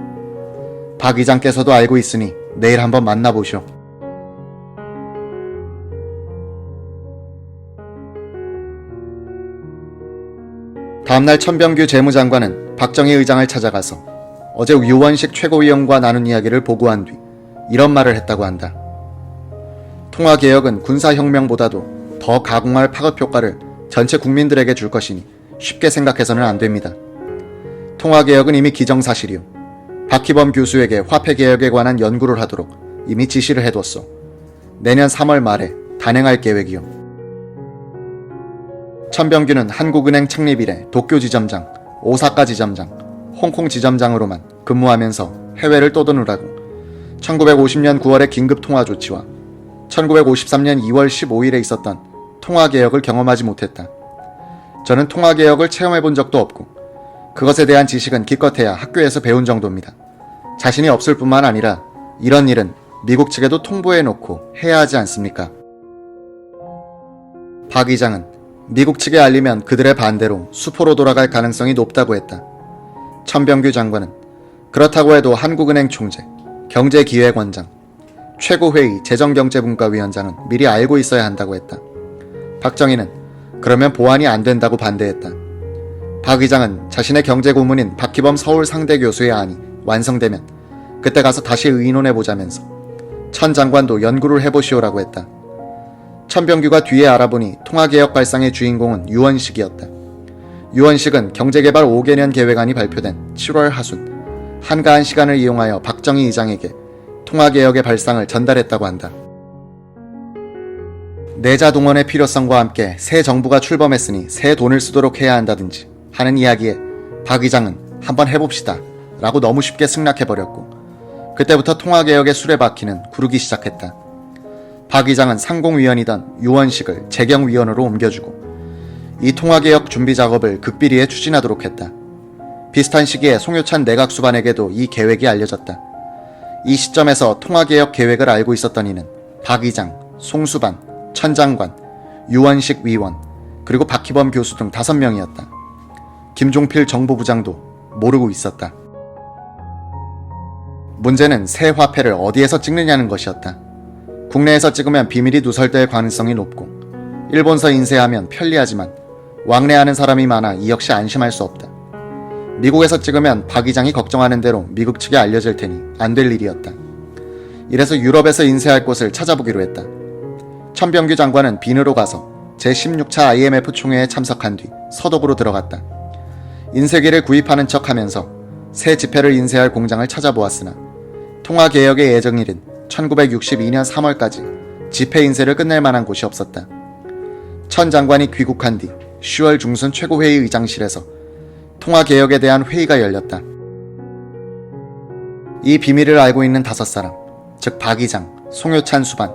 박 의장께서도 알고 있으니 내일 한번 만나보시오. 다음날 천병규 재무장관은 박정희 의장을 찾아가서 어제 유원식 최고위원과 나눈 이야기를 보고한 뒤 이런 말을 했다고 한다. 통화개혁은 군사혁명보다도 더 가공할 파급 효과를 전체 국민들에게 줄 것이니 쉽게 생각해서는 안 됩니다. 통화개혁은 이미 기정사실이요. 박희범 교수에게 화폐개혁에 관한 연구를 하도록 이미 지시를 해뒀소. 내년 3월 말에 단행할 계획이요. 천병규는 한국은행 창립 이래 도쿄 지점장, 오사카 지점장, 홍콩 지점장으로만 근무하면서 해외를 떠도느라고 1950년 9월의 긴급 통화 조치와 1953년 2월 15일에 있었던 통화개혁을 경험하지 못했다. 저는 통화개혁을 체험해본 적도 없고 그것에 대한 지식은 기껏해야 학교에서 배운 정도입니다. 자신이 없을 뿐만 아니라 이런 일은 미국 측에도 통보해놓고 해야 하지 않습니까? 박 의장은 미국 측에 알리면 그들의 반대로 수포로 돌아갈 가능성이 높다고 했다. 천병규 장관은 그렇다고 해도 한국은행 총재, 경제기획원장, 최고회의 재정경제분과위원장은 미리 알고 있어야 한다고 했다. 박정희는 그러면 보완이 안 된다고 반대했다. 박 의장은 자신의 경제고문인 박희범 서울상대교수의 안이 완성되면 그때 가서 다시 의논해보자면서 천 장관도 연구를 해보시오라고 했다. 천병규가 뒤에 알아보니 통화개혁 발상의 주인공은 유원식이었다. 유원식은 경제개발 5개년 계획안이 발표된 7월 하순 한가한 시간을 이용하여 박정희 의장에게 통화개혁의 발상을 전달했다고 한다. 내자 동원의 필요성과 함께 새 정부가 출범했으니 새 돈을 쓰도록 해야 한다든지 하는 이야기에 박 의장은 한번 해봅시다 라고 너무 쉽게 승낙해버렸고 그때부터 통화개혁의 수레바퀴는 구르기 시작했다. 박 의장은 상공위원이던 유원식을 재경위원으로 옮겨주고 이 통화개혁 준비 작업을 극비리에 추진하도록 했다. 비슷한 시기에 송효찬 내각수반에게도 이 계획이 알려졌다. 이 시점에서 통화개혁 계획을 알고 있었던 이는 박 의장, 송수반, 천 장관, 유원식 위원, 그리고 박희범 교수 등 5명이었다. 김종필 정보부장도 모르고 있었다. 문제는 새 화폐를 어디에서 찍느냐는 것이었다. 국내에서 찍으면 비밀이 누설될 가능성이 높고 일본서 인쇄하면 편리하지만 왕래하는 사람이 많아 이 역시 안심할 수 없다. 미국에서 찍으면 박 의장이 걱정하는 대로 미국 측에 알려질 테니 안 될 일이었다. 이래서 유럽에서 인쇄할 곳을 찾아보기로 했다. 천병규 장관은 빈으로 가서 제16차 IMF 총회에 참석한 뒤 서독으로 들어갔다. 인쇄기를 구입하는 척하면서 새 지폐를 인쇄할 공장을 찾아보았으나 통화개혁의 예정일인 1962년 3월까지 지폐 인쇄를 끝낼 만한 곳이 없었다. 천 장관이 귀국한 뒤 10월 중순 최고회의 의장실에서 통화개혁에 대한 회의가 열렸다. 이 비밀을 알고 있는 5사람, 즉 박 의장, 송효찬 수반,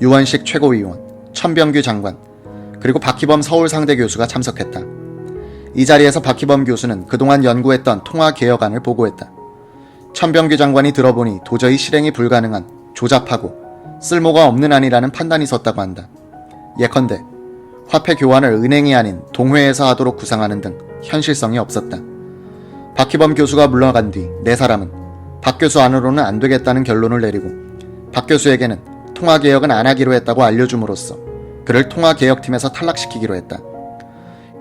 유원식 최고위원, 천병규 장관, 그리고 박희범 서울상대교수가 참석했다. 이 자리에서 박희범 교수는 그동안 연구했던 통화개혁안을 보고했다. 천병규 장관이 들어보니 도저히 실행이 불가능한 조잡하고 쓸모가 없는 안이라는 판단이 섰다고 한다. 예컨대 화폐 교환을 은행이 아닌 동회에서 하도록 구상하는 등 현실성이 없었다. 박희범 교수가 물러간 뒤 4사람은 박 교수 안으로는 안 되겠다는 결론을 내리고 박 교수에게는 통화개혁은 안 하기로 했다고 알려줌으로써 그를 통화개혁팀에서 탈락시키기로 했다.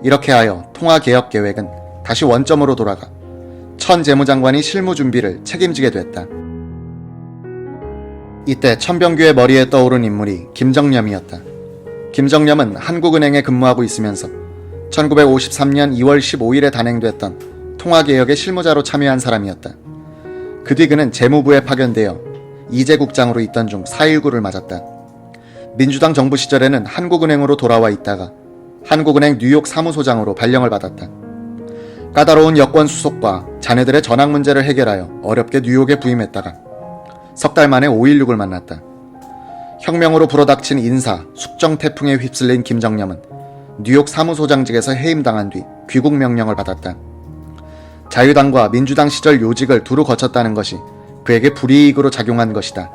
이렇게 하여 통화개혁 계획은 다시 원점으로 돌아가 천 재무장관이 실무 준비를 책임지게 됐다. 이때 천병규의 머리에 떠오른 인물이 김정념이었다. 김정념은 한국은행에 근무하고 있으면서 1953년 2월 15일에 단행됐던 통화개혁의 실무자로 참여한 사람이었다. 그 뒤 그는 재무부에 파견되어 이재국장으로 있던 중 4.19를 맞았다. 민주당 정부 시절에는 한국은행으로 돌아와 있다가 한국은행 뉴욕 사무소장으로 발령을 받았다. 까다로운 여권 수속과 자네들의 전학 문제를 해결하여 어렵게 뉴욕에 부임했다가 석 달 만에 5.16을 만났다. 혁명으로 불어닥친 인사, 숙정 태풍에 휩쓸린 김정념은 뉴욕 사무소장직에서 해임당한 뒤 귀국 명령을 받았다. 자유당과 민주당 시절 요직을 두루 거쳤다는 것이 그에게 불이익으로 작용한 것이다.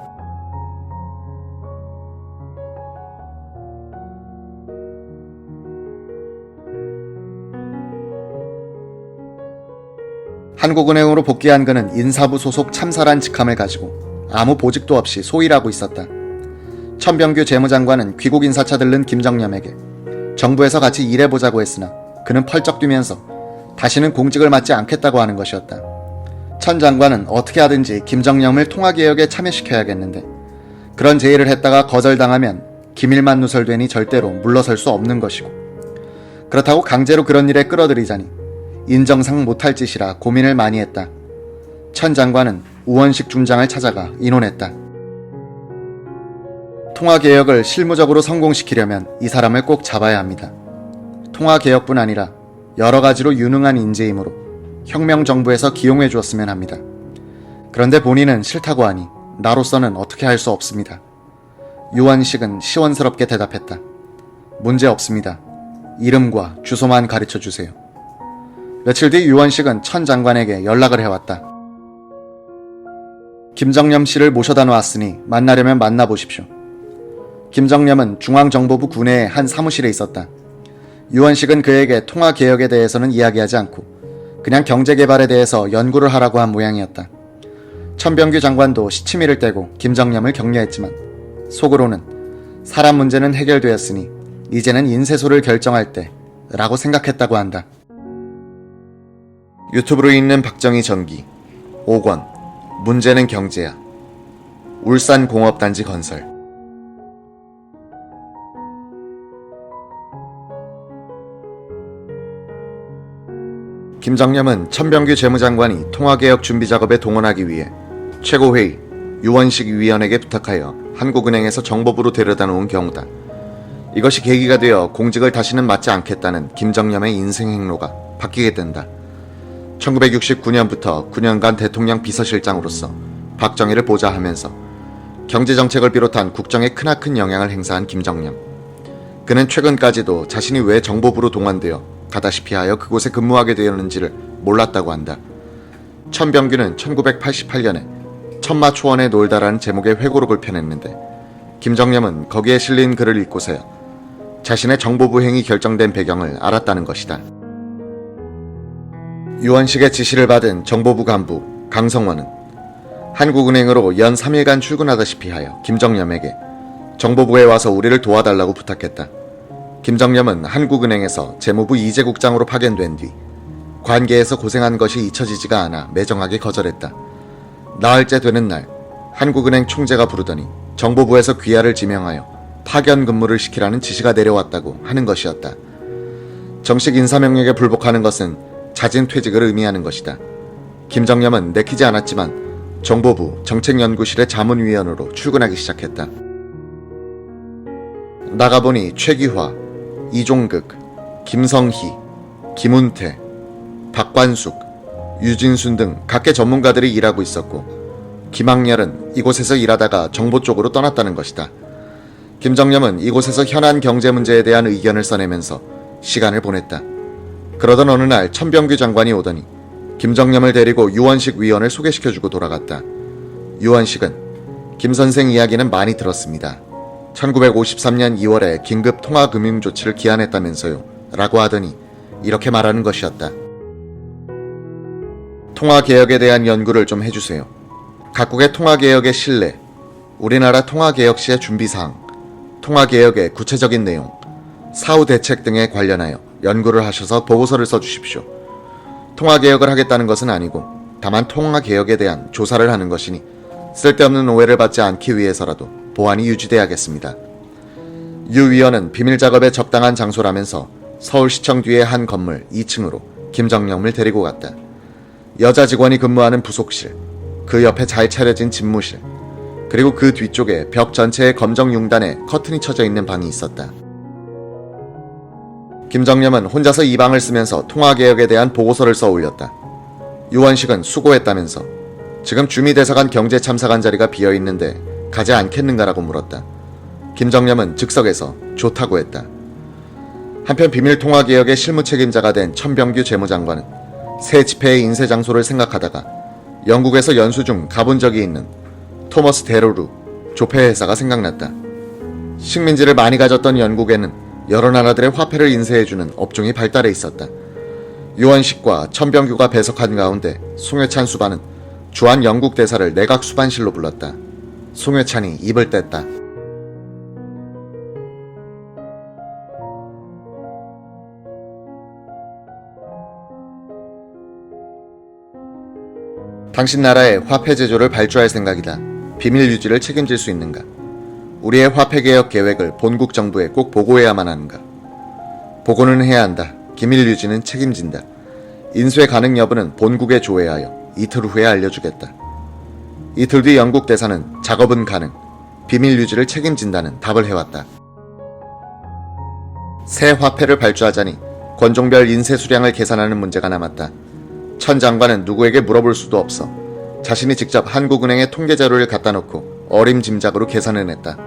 한국은행으로 복귀한 그는 인사부 소속 참사란 직함을 가지고 아무 보직도 없이 소일하고 있었다. 천병규 재무장관은 귀국 인사차 들른 김정념에게 정부에서 같이 일해보자고 했으나 그는 펄쩍 뛰면서 다시는 공직을 맡지 않겠다고 하는 것이었다. 천 장관은 어떻게 하든지 김정념을 통화개혁에 참여시켜야겠는데 그런 제의를 했다가 거절당하면 기밀만 누설되니 절대로 물러설 수 없는 것이고 그렇다고 강제로 그런 일에 끌어들이자니 인정상 못할 짓이라 고민을 많이 했다. 천 장관은 우원식 중장을 찾아가 의논했다. 통화개혁을 실무적으로 성공시키려면 이 사람을 꼭 잡아야 합니다. 통화개혁뿐 아니라 여러 가지로 유능한 인재이므로 혁명정부에서 기용해 주었으면 합니다. 그런데 본인은 싫다고 하니 나로서는 어떻게 할 수 없습니다. 유원식은 시원스럽게 대답했다. 문제 없습니다. 이름과 주소만 가르쳐 주세요. 며칠 뒤 유원식은 천 장관에게 연락을 해왔다. 김정념 씨를 모셔다 놓았으니 만나려면 만나보십시오. 김정념은 중앙정보부 군내의 한 사무실에 있었다. 유원식은 그에게 통화개혁에 대해서는 이야기하지 않고 그냥 경제개발에 대해서 연구를 하라고 한 모양이었다. 천병규 장관도 시치미를 떼고 김정념을 격려했지만 속으로는 사람 문제는 해결되었으니 이제는 인쇄소를 결정할 때 라고 생각했다고 한다. 유튜브로 있는 박정희 전기 5권 문제는 경제야. 울산공업단지 건설. 김정념은 천병규 재무장관이 통화개혁 준비 작업에 동원하기 위해 최고회의 유원식 위원에게 부탁하여 한국은행에서 정보부로 데려다 놓은 경우다. 이것이 계기가 되어 공직을 다시는 맡지 않겠다는 김정념의 인생 행로가 바뀌게 된다. 1969년부터 9년간 대통령 비서실장으로서 박정희를 보좌하면서 경제정책을 비롯한 국정에 크나큰 영향을 행사한 김정념. 그는 최근까지도 자신이 왜 정보부로 동원되어 가다시피 하여 그곳에 근무하게 되었는지를 몰랐다고 한다. 천병규는 1988년에 천마초원에 놀다라는 제목의 회고록을 펴냈는데 김정념은 거기에 실린 글을 읽고서야 자신의 정보부 행이 결정된 배경을 알았다는 것이다. 유원식의 지시를 받은 정보부 간부 강성원은 한국은행으로 연 3일간 출근하다시피 하여 김정념에게 정보부에 와서 우리를 도와달라고 부탁했다. 김정념은 한국은행에서 재무부 이재국장으로 파견된 뒤 관계에서 고생한 것이 잊혀지지가 않아 매정하게 거절했다. 나흘째 되는 날 한국은행 총재가 부르더니 정보부에서 귀하를 지명하여 파견 근무를 시키라는 지시가 내려왔다고 하는 것이었다. 정식 인사명령에 불복하는 것은 자진 퇴직을 의미하는 것이다. 김정념은 내키지 않았지만 정보부 정책연구실의 자문위원으로 출근하기 시작했다. 나가보니 최기화, 이종극, 김성희, 김운태, 박관숙, 유진순 등 각계 전문가들이 일하고 있었고 김학렬은 이곳에서 일하다가 정보 쪽으로 떠났다는 것이다. 김정념은 이곳에서 현안 경제 문제에 대한 의견을 써내면서 시간을 보냈다. 그러던 어느 날 천병규 장관이 오더니 김정념을 데리고 유원식 위원을 소개시켜주고 돌아갔다. 유원식은 김 선생 이야기는 많이 들었습니다. 1953년 2월에 긴급 통화금융조치를 기한했다면서요 라고 하더니 이렇게 말하는 것이었다. 통화개혁에 대한 연구를 좀 해주세요. 각국의 통화개혁의 신뢰, 우리나라 통화개혁 시의 준비사항, 통화개혁의 구체적인 내용, 사후 대책 등에 관련하여 연구를 하셔서 보고서를 써주십시오. 통화개혁을 하겠다는 것은 아니고 다만 통화개혁에 대한 조사를 하는 것이니 쓸데없는 오해를 받지 않기 위해서라도 보안이 유지돼야겠습니다. 유 위원은 비밀작업에 적당한 장소라면서 서울시청 뒤의 한 건물 2층으로 김정념을 데리고 갔다. 여자 직원이 근무하는 부속실, 그 옆에 잘 차려진 집무실, 그리고 그 뒤쪽에 벽 전체에 검정 융단에 커튼이 쳐져 있는 방이 있었다. 김정념은 혼자서 이 방을 쓰면서 통화개혁에 대한 보고서를 써 올렸다. 유원식은 수고했다면서 지금 주미대사관 경제참사관 자리가 비어있는데 가지 않겠는가라고 물었다. 김정념은 즉석에서 좋다고 했다. 한편 비밀통화개혁의 실무책임자가 된 천병규 재무장관은 새 집회의 인쇄장소를 생각하다가 영국에서 연수 중 가본 적이 있는 토머스 데로루 조폐회사가 생각났다. 식민지를 많이 가졌던 영국에는 여러 나라들의 화폐를 인쇄해주는 업종이 발달해 있었다. 유원식과 천병규가 배석한 가운데 송회찬 수반은 주한 영국 대사를 내각 수반실로 불렀다. 송회찬이 입을 뗐다. 당신 나라의 화폐 제조를 발주할 생각이다. 비밀 유지를 책임질 수 있는가? 우리의 화폐개혁 계획을 본국 정부에 꼭 보고해야만 하는가? 보고는 해야 한다. 기밀 유지는 책임진다. 인쇄 가능 여부는 본국에 조회하여 이틀 후에 알려주겠다. 이틀 뒤 영국 대사는 작업은 가능, 비밀 유지를 책임진다는 답을 해왔다. 새 화폐를 발주하자니 권종별 인쇄 수량을 계산하는 문제가 남았다. 천 장관은 누구에게 물어볼 수도 없어 자신이 직접 한국은행에 통계자료를 갖다 놓고 어림짐작으로 계산을 했다.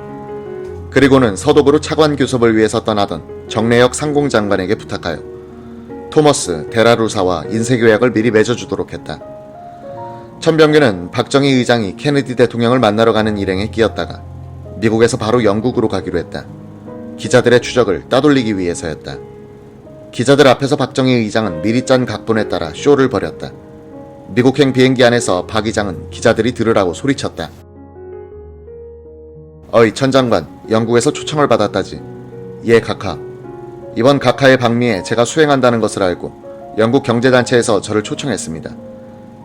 그리고는 서독으로 차관 교섭을 위해서 떠나던 정래혁 상공장관에게 부탁하여 토머스 데라루사와 인쇄계약을 미리 맺어주도록 했다. 천병규는 박정희 의장이 케네디 대통령을 만나러 가는 일행에 끼었다가 미국에서 바로 영국으로 가기로 했다. 기자들의 추적을 따돌리기 위해서였다. 기자들 앞에서 박정희 의장은 미리 짠 각본에 따라 쇼를 벌였다. 미국행 비행기 안에서 박 의장은 기자들이 들으라고 소리쳤다. 어이 천 장관, 영국에서 초청을 받았다지. 예 카카. 이번 카카의 방미에 제가 수행한다는 것을 알고 영국 경제단체에서 저를 초청했습니다.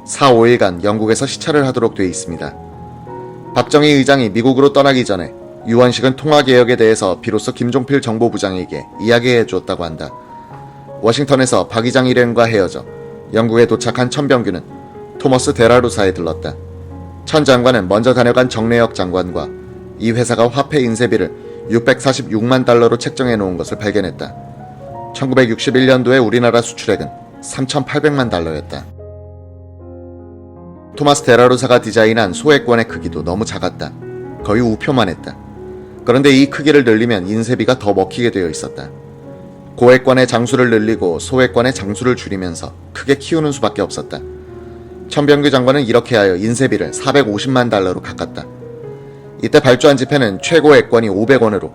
4, 5일간 영국에서 시찰을 하도록 돼 있습니다. 박정희 의장이 미국으로 떠나기 전에 유언식은 통화개혁에 대해서 비로소 김종필 정보부장에게 이야기해 주었다고 한다. 워싱턴에서 박 의장 일행과 헤어져 영국에 도착한 천병규는 토머스 데라루사에 들렀다. 천 장관은 먼저 다녀간 정래혁 장관과 이 회사가 화폐 인쇄비를 646만 달러로 책정해 놓은 것을 발견했다. 1961년도에 우리나라 수출액은 3,800만 달러였다. 토마스 데라루사가 디자인한 소액권의 크기도 너무 작았다. 거의 우표만 했다. 그런데 이 크기를 늘리면 인쇄비가 더 먹히게 되어 있었다. 고액권의 장수를 늘리고 소액권의 장수를 줄이면서 크게 키우는 수밖에 없었다. 천병규 장관은 이렇게 하여 인쇄비를 450만 달러로 깎았다. 이때 발주한 지폐는 최고액권이 500원으로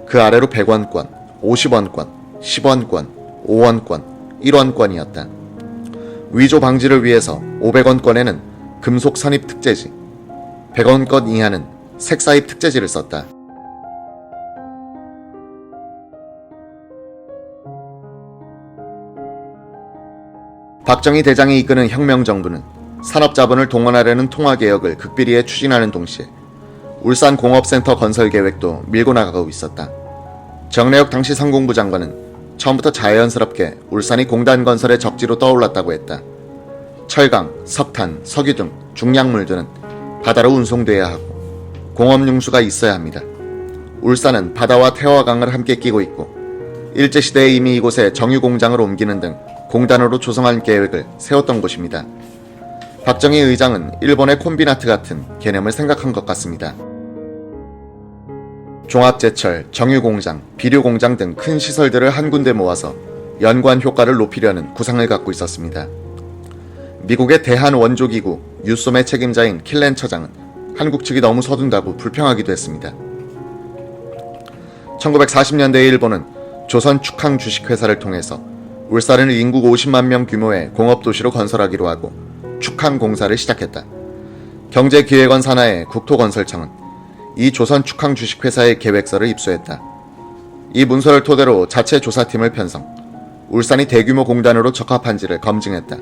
그 아래로 100원권, 50원권, 10원권, 5원권, 1원권이었다. 위조 방지를 위해서 500원권에는 금속 선입 특재지, 100원권 이하는 색사입 특재지를 썼다. 박정희 대장이 이끄는 혁명정부는 산업자본을 동원하려는 통화개혁을 극비리에 추진하는 동시에 울산공업센터 건설 계획도 밀고 나가고 있었다. 정래혁 당시 상공부 장관은 처음부터 자연스럽게 울산이 공단 건설의 적지로 떠올랐다고 했다. 철강, 석탄, 석유 등 중량물들은 바다로 운송돼야 하고 공업융수가 있어야 합니다. 울산은 바다와 태화강을 함께 끼고 있고 일제시대에 이미 이곳에 정유공장을 옮기는 등 공단으로 조성한 계획을 세웠던 곳입니다. 박정희 의장은 일본의 콤비나트 같은 개념을 생각한 것 같습니다. 종합제철, 정유공장, 비료공장 등 큰 시설들을 한 군데 모아서 연관 효과를 높이려는 구상을 갖고 있었습니다. 미국의 대한원조기구 유솜의 책임자인 킬렌 처장은 한국 측이 너무 서둔다고 불평하기도 했습니다. 1940년대에 일본은 조선축항 주식회사를 통해서 울산을 인구 50만 명 규모의 공업도시로 건설하기로 하고 축항공사를 시작했다. 경제기획원 산하의 국토건설청은 이 조선축항 주식회사의 계획서를 입수했다. 이 문서를 토대로 자체 조사팀을 편성, 울산이 대규모 공단으로 적합한지를 검증했다.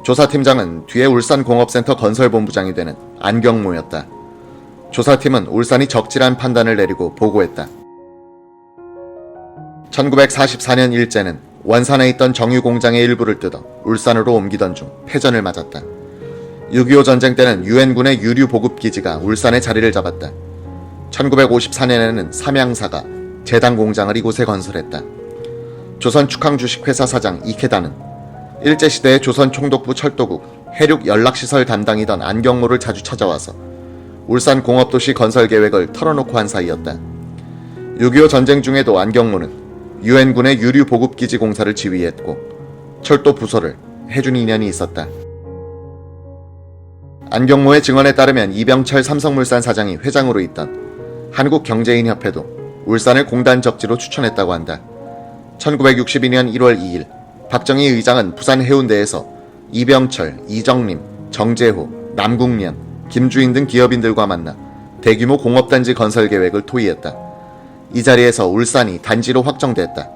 조사팀장은 뒤에 울산공업센터 건설본부장이 되는 안경모였다. 조사팀은 울산이 적절한 판단을 내리고 보고했다. 1944년 일제는 원산에 있던 정유공장의 일부를 뜯어 울산으로 옮기던 중 패전을 맞았다. 6.25 전쟁 때는 유엔군의 유류 보급기지가 울산에 자리를 잡았다. 1954년에는 삼양사가 제당 공장을 이곳에 건설했다. 조선축항주식회사 사장 이케다는 일제시대의 조선총독부 철도국 해륙연락시설 담당이던 안경모를 자주 찾아와서 울산 공업도시 건설 계획을 털어놓고 한 사이였다. 6.25 전쟁 중에도 안경모는 유엔군의 유류 보급기지 공사를 지휘했고 철도 부서를 해준 인연이 있었다. 안경모의 증언에 따르면 이병철 삼성물산 사장이 회장으로 있던 한국경제인협회도 울산을 공단 적지로 추천했다고 한다. 1962년 1월 2일 박정희 의장은 부산 해운대에서 이병철, 이정림, 정재호, 남궁련, 김주인 등 기업인들과 만나 대규모 공업단지 건설 계획을 토의했다. 이 자리에서 울산이 단지로 확정됐다.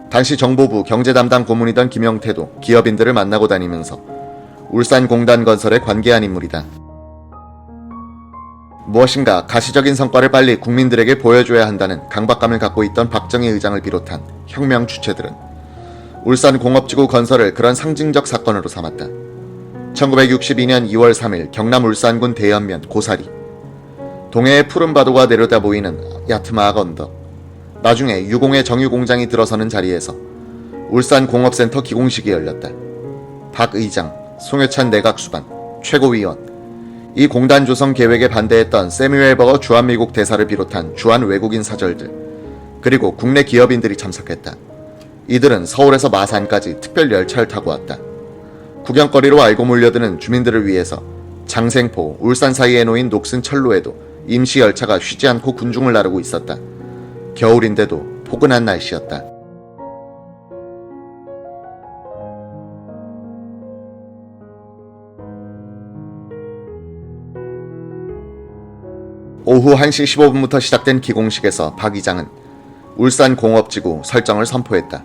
당시 정보부 경제담당 고문이던 김영태도 기업인들을 만나고 다니면서 울산 공단 건설에 관계한 인물이다. 무엇인가 가시적인 성과를 빨리 국민들에게 보여줘야 한다는 강박감을 갖고 있던 박정희 의장을 비롯한 혁명 주체들은 울산 공업지구 건설을 그런 상징적 사건으로 삼았다. 1962년 2월 3일 경남 울산군 대연면 고사리. 동해의 푸른 바다가 내려다 보이는 야트막 언덕. 나중에 유공의 정유공장이 들어서는 자리에서 울산공업센터 기공식이 열렸다. 박 의장, 송여찬 내각수반, 최고위원, 이 공단 조성 계획에 반대했던 세뮤엘 버거 주한미국 대사를 비롯한 주한 외국인 사절들, 그리고 국내 기업인들이 참석했다. 이들은 서울에서 마산까지 특별 열차를 타고 왔다. 구경거리로 알고 몰려드는 주민들을 위해서 장생포, 울산 사이에 놓인 녹슨 철로에도 임시 열차가 쉬지 않고 군중을 나르고 있었다. 겨울인데도 포근한 날씨였다. 오후 1시 15분부터 시작된 기공식에서 박 의장은 울산공업지구 설정을 선포했다.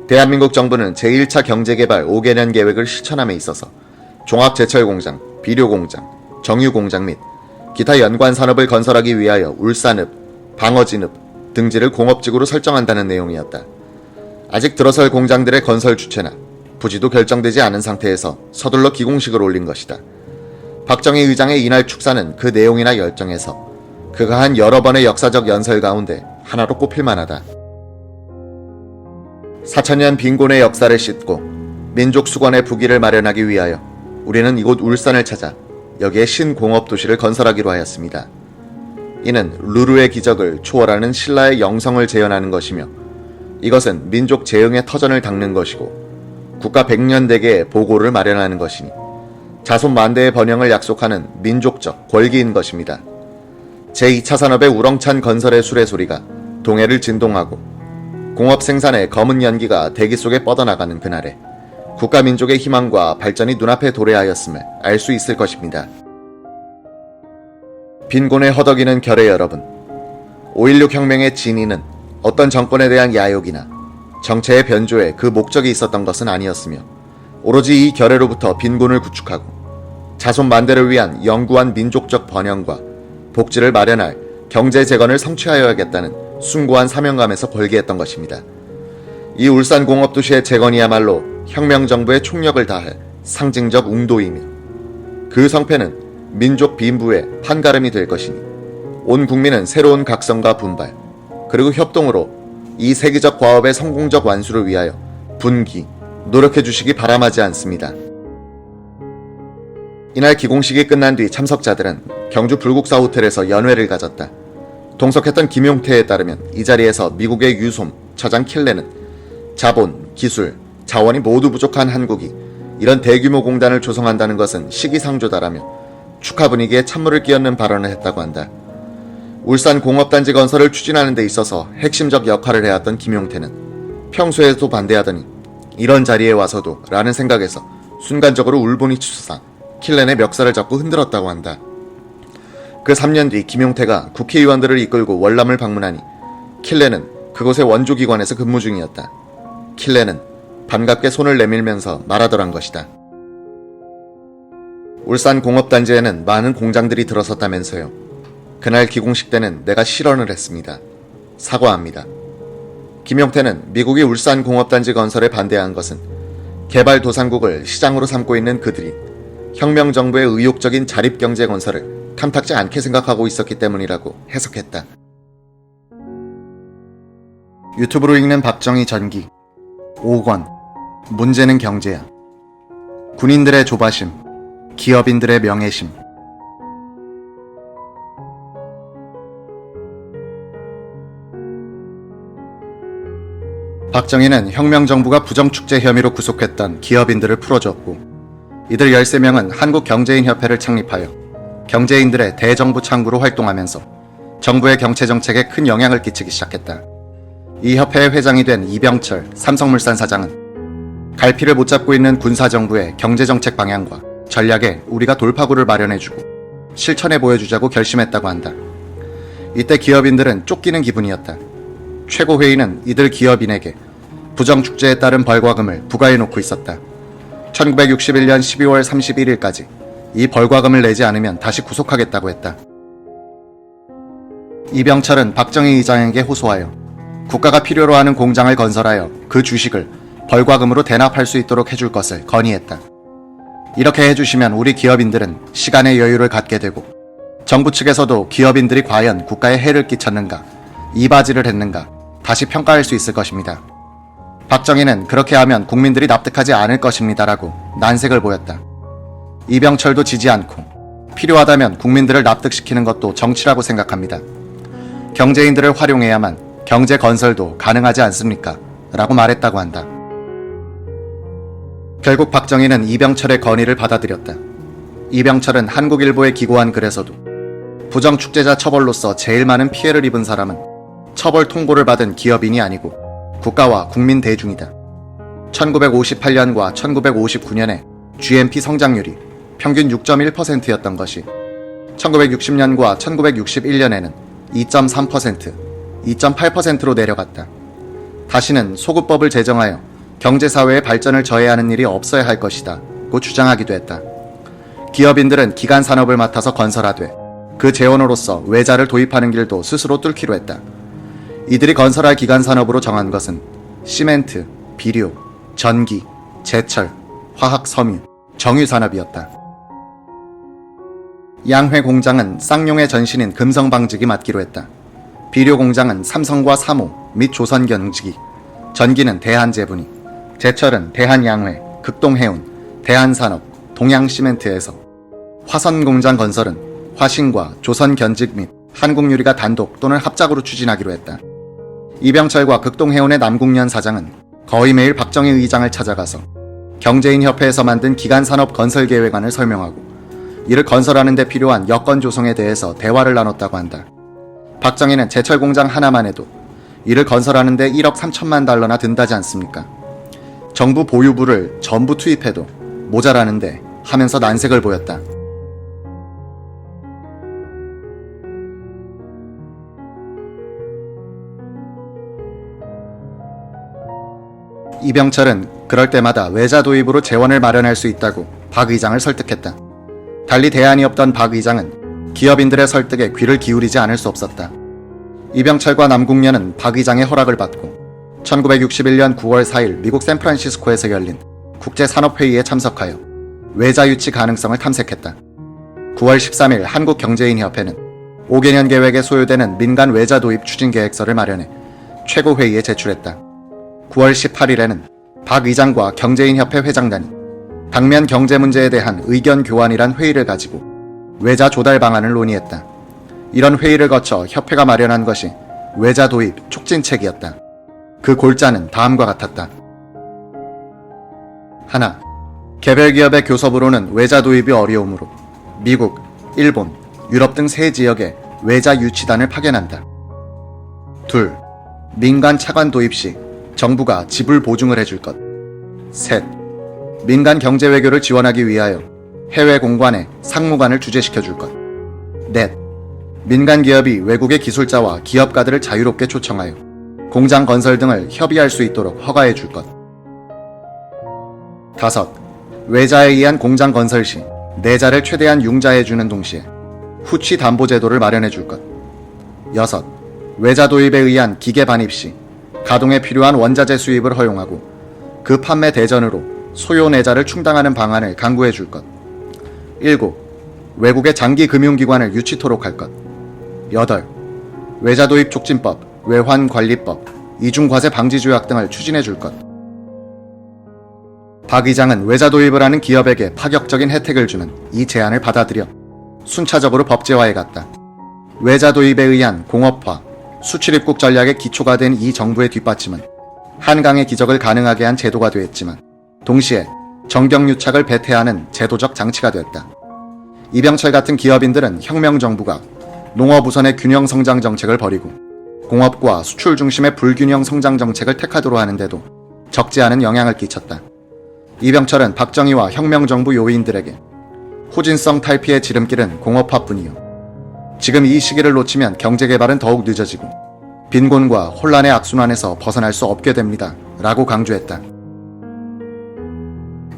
대한민국 정부는 제1차 경제개발 5개년 계획을 실천함에 있어서 종합제철공장, 비료공장, 정유공장 및 기타 연관 산업을 건설하기 위하여 울산읍, 방어진읍 등지를 공업지구로 설정한다는 내용이었다. 아직 들어설 공장들의 건설 주체나 부지도 결정되지 않은 상태에서 서둘러 기공식을 올린 것이다. 박정희 의장의 이날 축사는 그 내용이나 열정에서 그가 한 여러 번의 역사적 연설 가운데 하나로 꼽힐 만하다. 4천년 빈곤의 역사를 씻고 민족 수건의 부기를 마련하기 위하여 우리는 이곳 울산을 찾아 여기에 신공업도시를 건설하기로 하였습니다. 이는 루루의 기적을 초월하는 신라의 영성을 재현하는 것이며 이것은 민족 재흥의 터전을 닦는 것이고 국가 100년 대계의 보고를 마련하는 것이니 자손 만대의 번영을 약속하는 민족적 권리인 것입니다. 제2차 산업의 우렁찬 건설의 수레소리가 동해를 진동하고 공업 생산의 검은 연기가 대기 속에 뻗어나가는 그날에 국가 민족의 희망과 발전이 눈앞에 도래하였음을 알 수 있을 것입니다. 빈곤에 허덕이는 결의 여러분, 5.16 혁명의 진위는 어떤 정권에 대한 야욕이나 정체의 변조에 그 목적이 있었던 것은 아니었으며 오로지 이 결의로부터 빈곤을 구축하고 자손 만대를 위한 영구한 민족적 번영과 복지를 마련할 경제 재건을 성취하여야겠다는 숭고한 사명감에서 벌게했던 것입니다. 이 울산 공업도시의 재건이야말로 혁명정부의 총력을 다할 상징적 웅도이며 그 성패는 민족 빈부의 판가름이 될 것이니 온 국민은 새로운 각성과 분발 그리고 협동으로 이 세계적 과업의 성공적 완수를 위하여 분기 노력해 주시기 바람하지 않습니다. 이날 기공식이 끝난 뒤 참석자들은 경주 불국사 호텔에서 연회를 가졌다. 동석했던 김용태에 따르면 이 자리에서 미국의 유솜, 처장 킬레는 자본, 기술, 자원이 모두 부족한 한국이 이런 대규모 공단을 조성한다는 것은 시기상조다라며 축하 분위기에 찬물을 끼얹는 발언을 했다고 한다. 울산 공업단지 건설을 추진하는 데 있어서 핵심적 역할을 해왔던 김용태는 평소에도 반대하더니 이런 자리에 와서도 라는 생각에서 순간적으로 울분이 치솟아 킬렌의 멱살을 잡고 흔들었다고 한다. 그 3년 뒤 김용태가 국회의원들을 이끌고 월남을 방문하니 킬렌은 그곳의 원조기관에서 근무 중이었다. 킬렌은 반갑게 손을 내밀면서 말하더란 것이다. 울산 공업단지에는 많은 공장들이 들어섰다면서요. 그날 기공식 때는 내가 실언을 했습니다. 사과합니다. 김용태는 미국이 울산 공업단지 건설에 반대한 것은 개발도상국을 시장으로 삼고 있는 그들이 혁명정부의 의욕적인 자립경제 건설을 탐탁지 않게 생각하고 있었기 때문이라고 해석했다. 유튜브로 읽는 박정희 전기 5권 문제는 경제야. 군인들의 조바심, 기업인들의 명예심. 박정희는 혁명정부가 부정축제 혐의로 구속했던 기업인들을 풀어줬고 이들 13명은 한국경제인협회를 창립하여 경제인들의 대정부 창구로 활동하면서 정부의 경제정책에 큰 영향을 끼치기 시작했다. 이 협회의 회장이 된 이병철 삼성물산 사장은 갈피를 못 잡고 있는 군사정부의 경제정책 방향과 전략에 우리가 돌파구를 마련해주고 실천해 보여주자고 결심했다고 한다. 이때 기업인들은 쫓기는 기분이었다. 최고회의는 이들 기업인에게 부정축제에 따른 벌과금을 부과해놓고 있었다. 1961년 12월 31일까지 이 벌과금을 내지 않으면 다시 구속하겠다고 했다. 이병철은 박정희 의장에게 호소하여 국가가 필요로 하는 공장을 건설하여 그 주식을 벌과금으로 대납할 수 있도록 해줄 것을 건의했다. 이렇게 해주시면 우리 기업인들은 시간의 여유를 갖게 되고 정부 측에서도 기업인들이 과연 국가에 해를 끼쳤는가, 이바지를 했는가 다시 평가할 수 있을 것입니다. 박정희는 그렇게 하면 국민들이 납득하지 않을 것입니다라고 난색을 보였다. 이병철도 지지 않고 필요하다면 국민들을 납득시키는 것도 정치라고 생각합니다. 경제인들을 활용해야만 경제 건설도 가능하지 않습니까? 라고 말했다고 한다. 결국 박정희는 이병철의 건의를 받아들였다. 이병철은 한국일보에 기고한 글에서도 부정축제자 처벌로서 제일 많은 피해를 입은 사람은 처벌 통보를 받은 기업인이 아니고 국가와 국민 대중이다. 1958년과 1959년에 GNP 성장률이 평균 6.1%였던 것이 1960년과 1961년에는 2.3%, 2.8%로 내려갔다. 다시는 소급법을 제정하여 경제사회의 발전을 저해하는 일이 없어야 할 것이다 고 주장하기도 했다. 기업인들은 기간 산업을 맡아서 건설하되 그 재원으로서 외자를 도입하는 길도 스스로 뚫기로 했다. 이들이 건설할 기간 산업으로 정한 것은 시멘트, 비료, 전기, 제철, 화학 섬유, 정유 산업이었다. 양회 공장은 쌍용의 전신인 금성방직이 맡기로 했다. 비료 공장은 삼성과 사모 및 조선경직이, 전기는 대한제분이, 제철은 대한양회, 극동해운, 대한산업, 동양시멘트에서, 화선공장 건설은 화신과 조선견직 및 한국유리가 단독 또는 합작으로 추진하기로 했다. 이병철과 극동해운의 남궁년 사장은 거의 매일 박정희 의장을 찾아가서 경제인협회에서 만든 기간산업 건설계획안을 설명하고 이를 건설하는 데 필요한 여건 조성에 대해서 대화를 나눴다고 한다. 박정희는 제철공장 하나만 해도 이를 건설하는 데 1억 3천만 달러나 든다지 않습니까? 정부 보유부를 전부 투입해도 모자라는데 하면서 난색을 보였다. 이병철은 그럴 때마다 외자 도입으로 재원을 마련할 수 있다고 박 의장을 설득했다. 달리 대안이 없던 박 의장은 기업인들의 설득에 귀를 기울이지 않을 수 없었다. 이병철과 남궁년은 박 의장의 허락을 받고 1961년 9월 4일 미국 샌프란시스코에서 열린 국제산업회의에 참석하여 외자 유치 가능성을 탐색했다. 9월 13일 한국경제인협회는 5개년 계획에 소요되는 민간 외자 도입 추진 계획서를 마련해 최고회의에 제출했다. 9월 18일에는 박 의장과 경제인협회 회장단이 당면 경제 문제에 대한 의견 교환이란 회의를 가지고 외자 조달 방안을 논의했다. 이런 회의를 거쳐 협회가 마련한 것이 외자 도입 촉진책이었다. 그 골자는 다음과 같았다. 하나, 개별 기업의 교섭으로는 외자 도입이 어려우므로 미국, 일본, 유럽 등 세 지역에 외자 유치단을 파견한다. 둘, 민간 차관 도입 시 정부가 지불 보증을 해줄 것. 셋, 민간 경제 외교를 지원하기 위하여 해외 공관에 상무관을 주재시켜줄 것. 넷, 민간 기업이 외국의 기술자와 기업가들을 자유롭게 초청하여 공장 건설 등을 협의할 수 있도록 허가해줄 것. 다섯, 외자에 의한 공장 건설 시 내자를 최대한 융자해주는 동시에 후취 담보 제도를 마련해줄 것. 여섯, 외자 도입에 의한 기계 반입 시 가동에 필요한 원자재 수입을 허용하고 그 판매 대전으로 소요 내자를 충당하는 방안을 강구해줄 것. 7. 외국의 장기 금융기관을 유치토록 할 것. 8. 외자 도입 촉진법, 외환관리법, 이중과세 방지조약 등을 추진해줄 것. 박 의장은 외자 도입을 하는 기업에게 파격적인 혜택을 주는 이 제안을 받아들여 순차적으로 법제화해 갔다. 외자 도입에 의한 공업화, 수출입국 전략의 기초가 된 이 정부의 뒷받침은 한강의 기적을 가능하게 한 제도가 되었지만 동시에 정경유착을 배태하는 제도적 장치가 되었다. 이병철 같은 기업인들은 혁명정부가 농업 우선의 균형 성장 정책을 버리고 공업과 수출 중심의 불균형 성장 정책을 택하도록 하는데도 적지 않은 영향을 끼쳤다. 이병철은 박정희와 혁명정부 요인들에게 호진성 탈피의 지름길은 공업화뿐이요. 지금 이 시기를 놓치면 경제개발은 더욱 늦어지고 빈곤과 혼란의 악순환에서 벗어날 수 없게 됩니다. 라고 강조했다.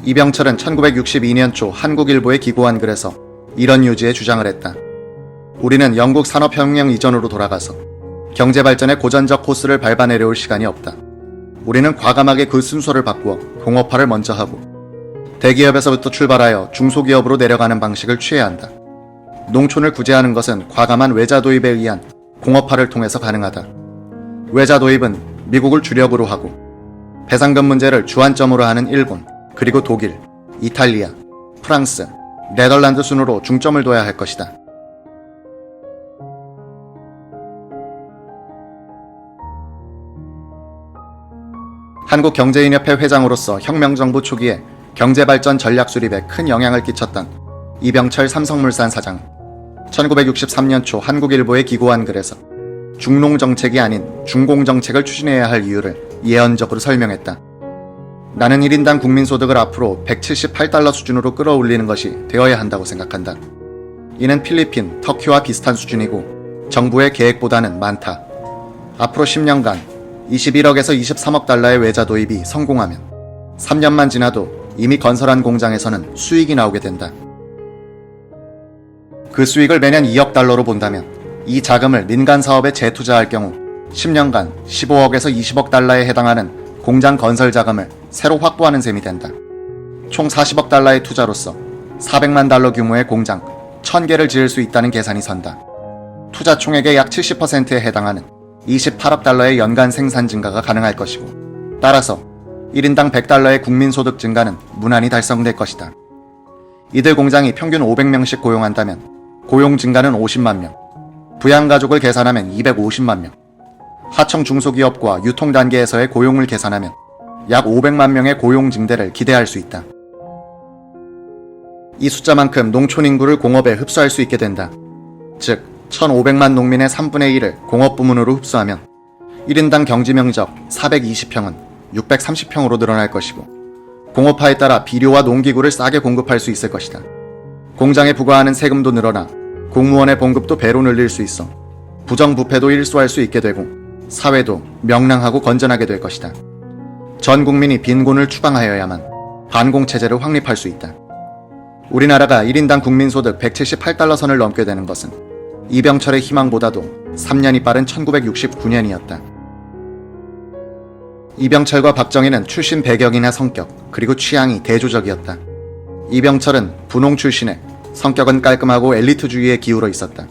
이병철은 1962년 초 한국일보에 기고한 글에서 이런 요지의 주장을 했다. 우리는 영국 산업혁명 이전으로 돌아가서 경제발전의 고전적 코스를 밟아 내려올 시간이 없다. 우리는 과감하게 그 순서를 바꾸어 공업화를 먼저 하고 대기업에서부터 출발하여 중소기업으로 내려가는 방식을 취해야 한다. 농촌을 구제하는 것은 과감한 외자 도입에 의한 공업화를 통해서 가능하다. 외자 도입은 미국을 주력으로 하고 배상금 문제를 주안점으로 하는 일본, 그리고 독일, 이탈리아, 프랑스, 네덜란드 순으로 중점을 둬야 할 것이다. 한국경제인협회 회장으로서 혁명정부 초기에 경제발전 전략 수립에 큰 영향을 끼쳤던 이병철 삼성물산 사장, 1963년 초 한국일보에 기고한 글에서 중농정책이 아닌 중공정책을 추진해야 할 이유를 예언적으로 설명했다. 나는 1인당 국민소득을 앞으로 178달러 수준으로 끌어올리는 것이 되어야 한다고 생각한다. 이는 필리핀, 터키와 비슷한 수준이고 정부의 계획보다는 많다. 앞으로 10년간 21억에서 23억 달러의 외자 도입이 성공하면 3년만 지나도 이미 건설한 공장에서는 수익이 나오게 된다. 그 수익을 매년 2억 달러로 본다면 이 자금을 민간 사업에 재투자할 경우 10년간 15억에서 20억 달러에 해당하는 공장 건설 자금을 새로 확보하는 셈이 된다. 총 40억 달러의 투자로서 400만 달러 규모의 공장 1000개를 지을 수 있다는 계산이 선다. 투자 총액의 약 70%에 해당하는 28억 달러의 연간 생산 증가가 가능할 것이고, 따라서 1인당 100달러의 국민소득 증가는 무난히 달성될 것이다. 이들 공장이 평균 500명씩 고용한다면 고용 증가는 50만 명, 부양가족을 계산하면 250만 명, 하청 중소기업과 유통단계에서의 고용을 계산하면 약 500만 명의 고용 증대를 기대할 수 있다. 이 숫자만큼 농촌 인구를 공업에 흡수할 수 있게 된다. 즉, 1,500만 농민의 3분의 1을 공업 부문으로 흡수하면 1인당 경지 면적 420평은 630평으로 늘어날 것이고, 공업화에 따라 비료와 농기구를 싸게 공급할 수 있을 것이다. 공장에 부과하는 세금도 늘어나 공무원의 봉급도 배로 늘릴 수 있어 부정부패도 일소할 수 있게 되고 사회도 명랑하고 건전하게 될 것이다. 전 국민이 빈곤을 추방하여야만 반공체제를 확립할 수 있다. 우리나라가 1인당 국민소득 178달러 선을 넘게 되는 것은 이병철의 희망보다도 3년이 빠른 1969년이었다. 이병철과 박정희는 출신 배경이나 성격, 그리고 취향이 대조적이었다. 이병철은 분홍 출신에 성격은 깔끔하고 엘리트주의에 기울어 있었다.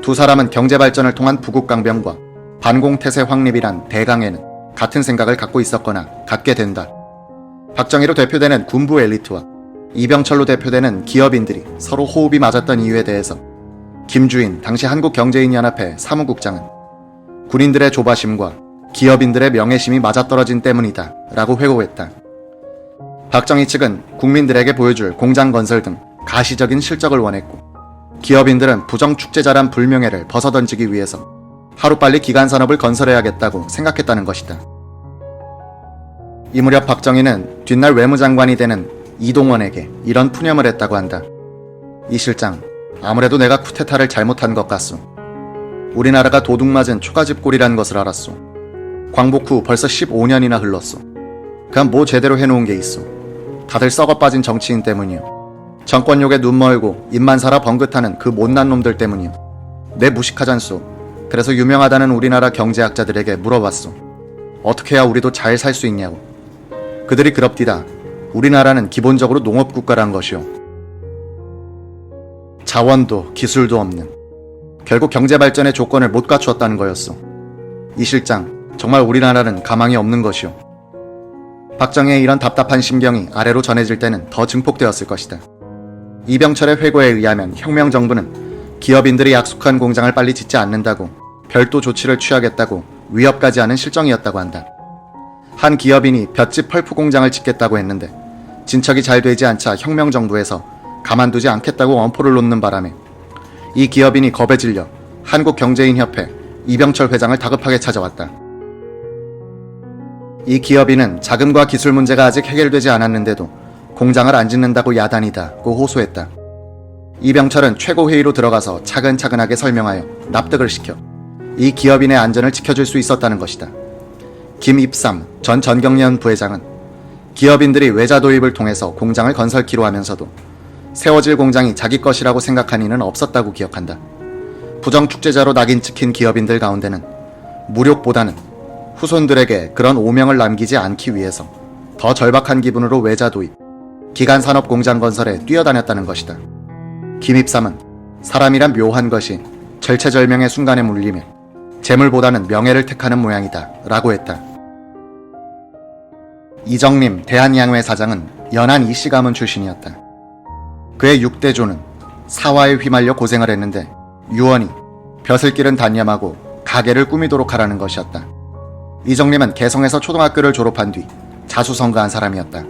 두 사람은 경제발전을 통한 부국강병과 반공태세 확립이란 대강에는 같은 생각을 갖고 있었거나 갖게 된다. 박정희로 대표되는 군부 엘리트와 이병철로 대표되는 기업인들이 서로 호흡이 맞았던 이유에 대해서 김주인 당시 한국경제인연합회 사무국장은 군인들의 조바심과 기업인들의 명예심이 맞아떨어진 때문이다 라고 회고했다. 박정희 측은 국민들에게 보여줄 공장 건설 등 가시적인 실적을 원했고, 기업인들은 부정축제자란 불명예를 벗어던지기 위해서 하루빨리 기간산업을 건설해야겠다고 생각했다는 것이다. 이 무렵 박정희는 뒷날 외무장관이 되는 이동원에게 이런 푸념을 했다고 한다. 이 실장, 아무래도 내가 쿠데타를 잘못한 것 같소. 우리나라가 도둑맞은 초가집골이라는 것을 알았소. 광복 후 벌써 15년이나 흘렀소. 그럼 뭐 제대로 해놓은 게 있소. 다들 썩어빠진 정치인 때문이요. 정권욕에 눈멀고 입만 살아 번긋하는 그 못난 놈들 때문이요. 내 무식하잖소. 그래서 유명하다는 우리나라 경제학자들에게 물어봤소. 어떻게 해야 우리도 잘 살 수 있냐고. 그들이 그럽디다. 우리나라는 기본적으로 농업국가란 것이요. 자원도 기술도 없는, 결국 경제발전의 조건을 못 갖추었다는 거였소. 이 실장, 정말 우리나라는 가망이 없는 것이요. 박정희의 이런 답답한 심경이 아래로 전해질 때는 더 증폭되었을 것이다. 이병철의 회고에 의하면 혁명정부는 기업인들이 약속한 공장을 빨리 짓지 않는다고 별도 조치를 취하겠다고 위협까지 하는 실정이었다고 한다. 한 기업인이 볏짚 펄프 공장을 짓겠다고 했는데 진척이 잘 되지 않자 혁명정부에서 가만두지 않겠다고 엄포를 놓는 바람에 이 기업인이 겁에 질려 한국경제인협회 이병철 회장을 다급하게 찾아왔다. 이 기업인은 자금과 기술 문제가 아직 해결되지 않았는데도 공장을 안 짓는다고 야단이다고 호소했다. 이병철은 최고회의로 들어가서 차근차근하게 설명하여 납득을 시켜 이 기업인의 안전을 지켜줄 수 있었다는 것이다. 김입삼 전 전경련 부회장은 기업인들이 외자 도입을 통해서 공장을 건설키로 하면서도 세워질 공장이 자기 것이라고 생각한 이는 없었다고 기억한다. 부정축제자로 낙인 찍힌 기업인들 가운데는 무력보다는 후손들에게 그런 오명을 남기지 않기 위해서 더 절박한 기분으로 외자 도입, 기간산업 공장 건설에 뛰어다녔다는 것이다. 김입삼은 사람이란 묘한 것이 절체절명의 순간에 물리며 재물보다는 명예를 택하는 모양이다 라고 했다. 이정림 대한양회 사장은 연안 이씨 가문 출신이었다. 그의 6대조는 사화에 휘말려 고생을 했는데 유언이 벼슬 길은 단념하고 가게를 꾸미도록 하라는 것이었다. 이정림은 개성에서 초등학교를 졸업한 뒤 자수성가한 사람이었다.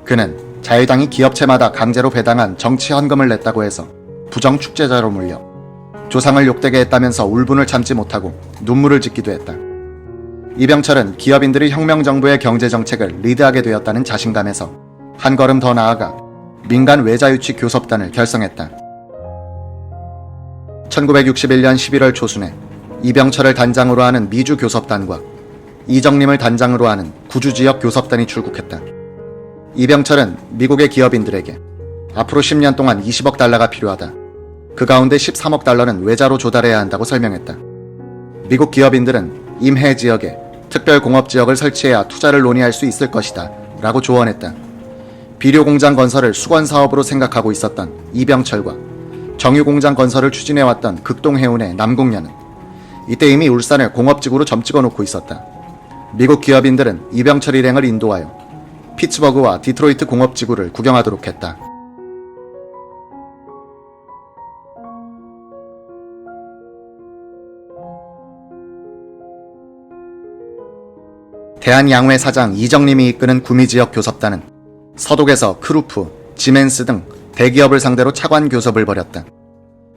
그는 자유당이 기업체마다 강제로 배당한 정치 헌금을 냈다고 해서 부정축제자로 몰려 조상을 욕되게 했다면서 울분을 참지 못하고 눈물을 짓기도 했다. 이병철은 기업인들이 혁명정부의 경제정책을 리드하게 되었다는 자신감에서 한 걸음 더 나아가 민간 외자유치 교섭단을 결성했다. 1961년 11월 초순에 이병철을 단장으로 하는 미주 교섭단과 이정림을 단장으로 하는 구주지역 교섭단이 출국했다. 이병철은 미국의 기업인들에게 앞으로 10년 동안 20억 달러가 필요하다. 그 가운데 13억 달러는 외자로 조달해야 한다고 설명했다. 미국 기업인들은 임해 지역에 특별공업지역을 설치해야 투자를 논의할 수 있을 것이다 라고 조언했다. 비료공장 건설을 수건사업으로 생각하고 있었던 이병철과 정유공장 건설을 추진해왔던 극동해운의 남궁년은 이때 이미 울산을 공업지구로 점찍어 놓고 있었다. 미국 기업인들은 이병철 일행을 인도하여 피츠버그와 디트로이트 공업지구를 구경하도록 했다. 대한양회 사장 이정림이 이끄는 구미지역 교섭단은 서독에서 크루프, 지멘스 등 대기업을 상대로 차관 교섭을 벌였다.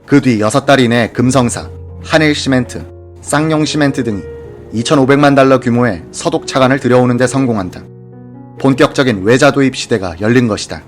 그 뒤 6달 이내에 금성사, 한일시멘트, 쌍용시멘트 등이 2,500만 달러 규모의 서독 차관을 들여오는 데 성공한다. 본격적인 외자 도입 시대가 열린 것이다.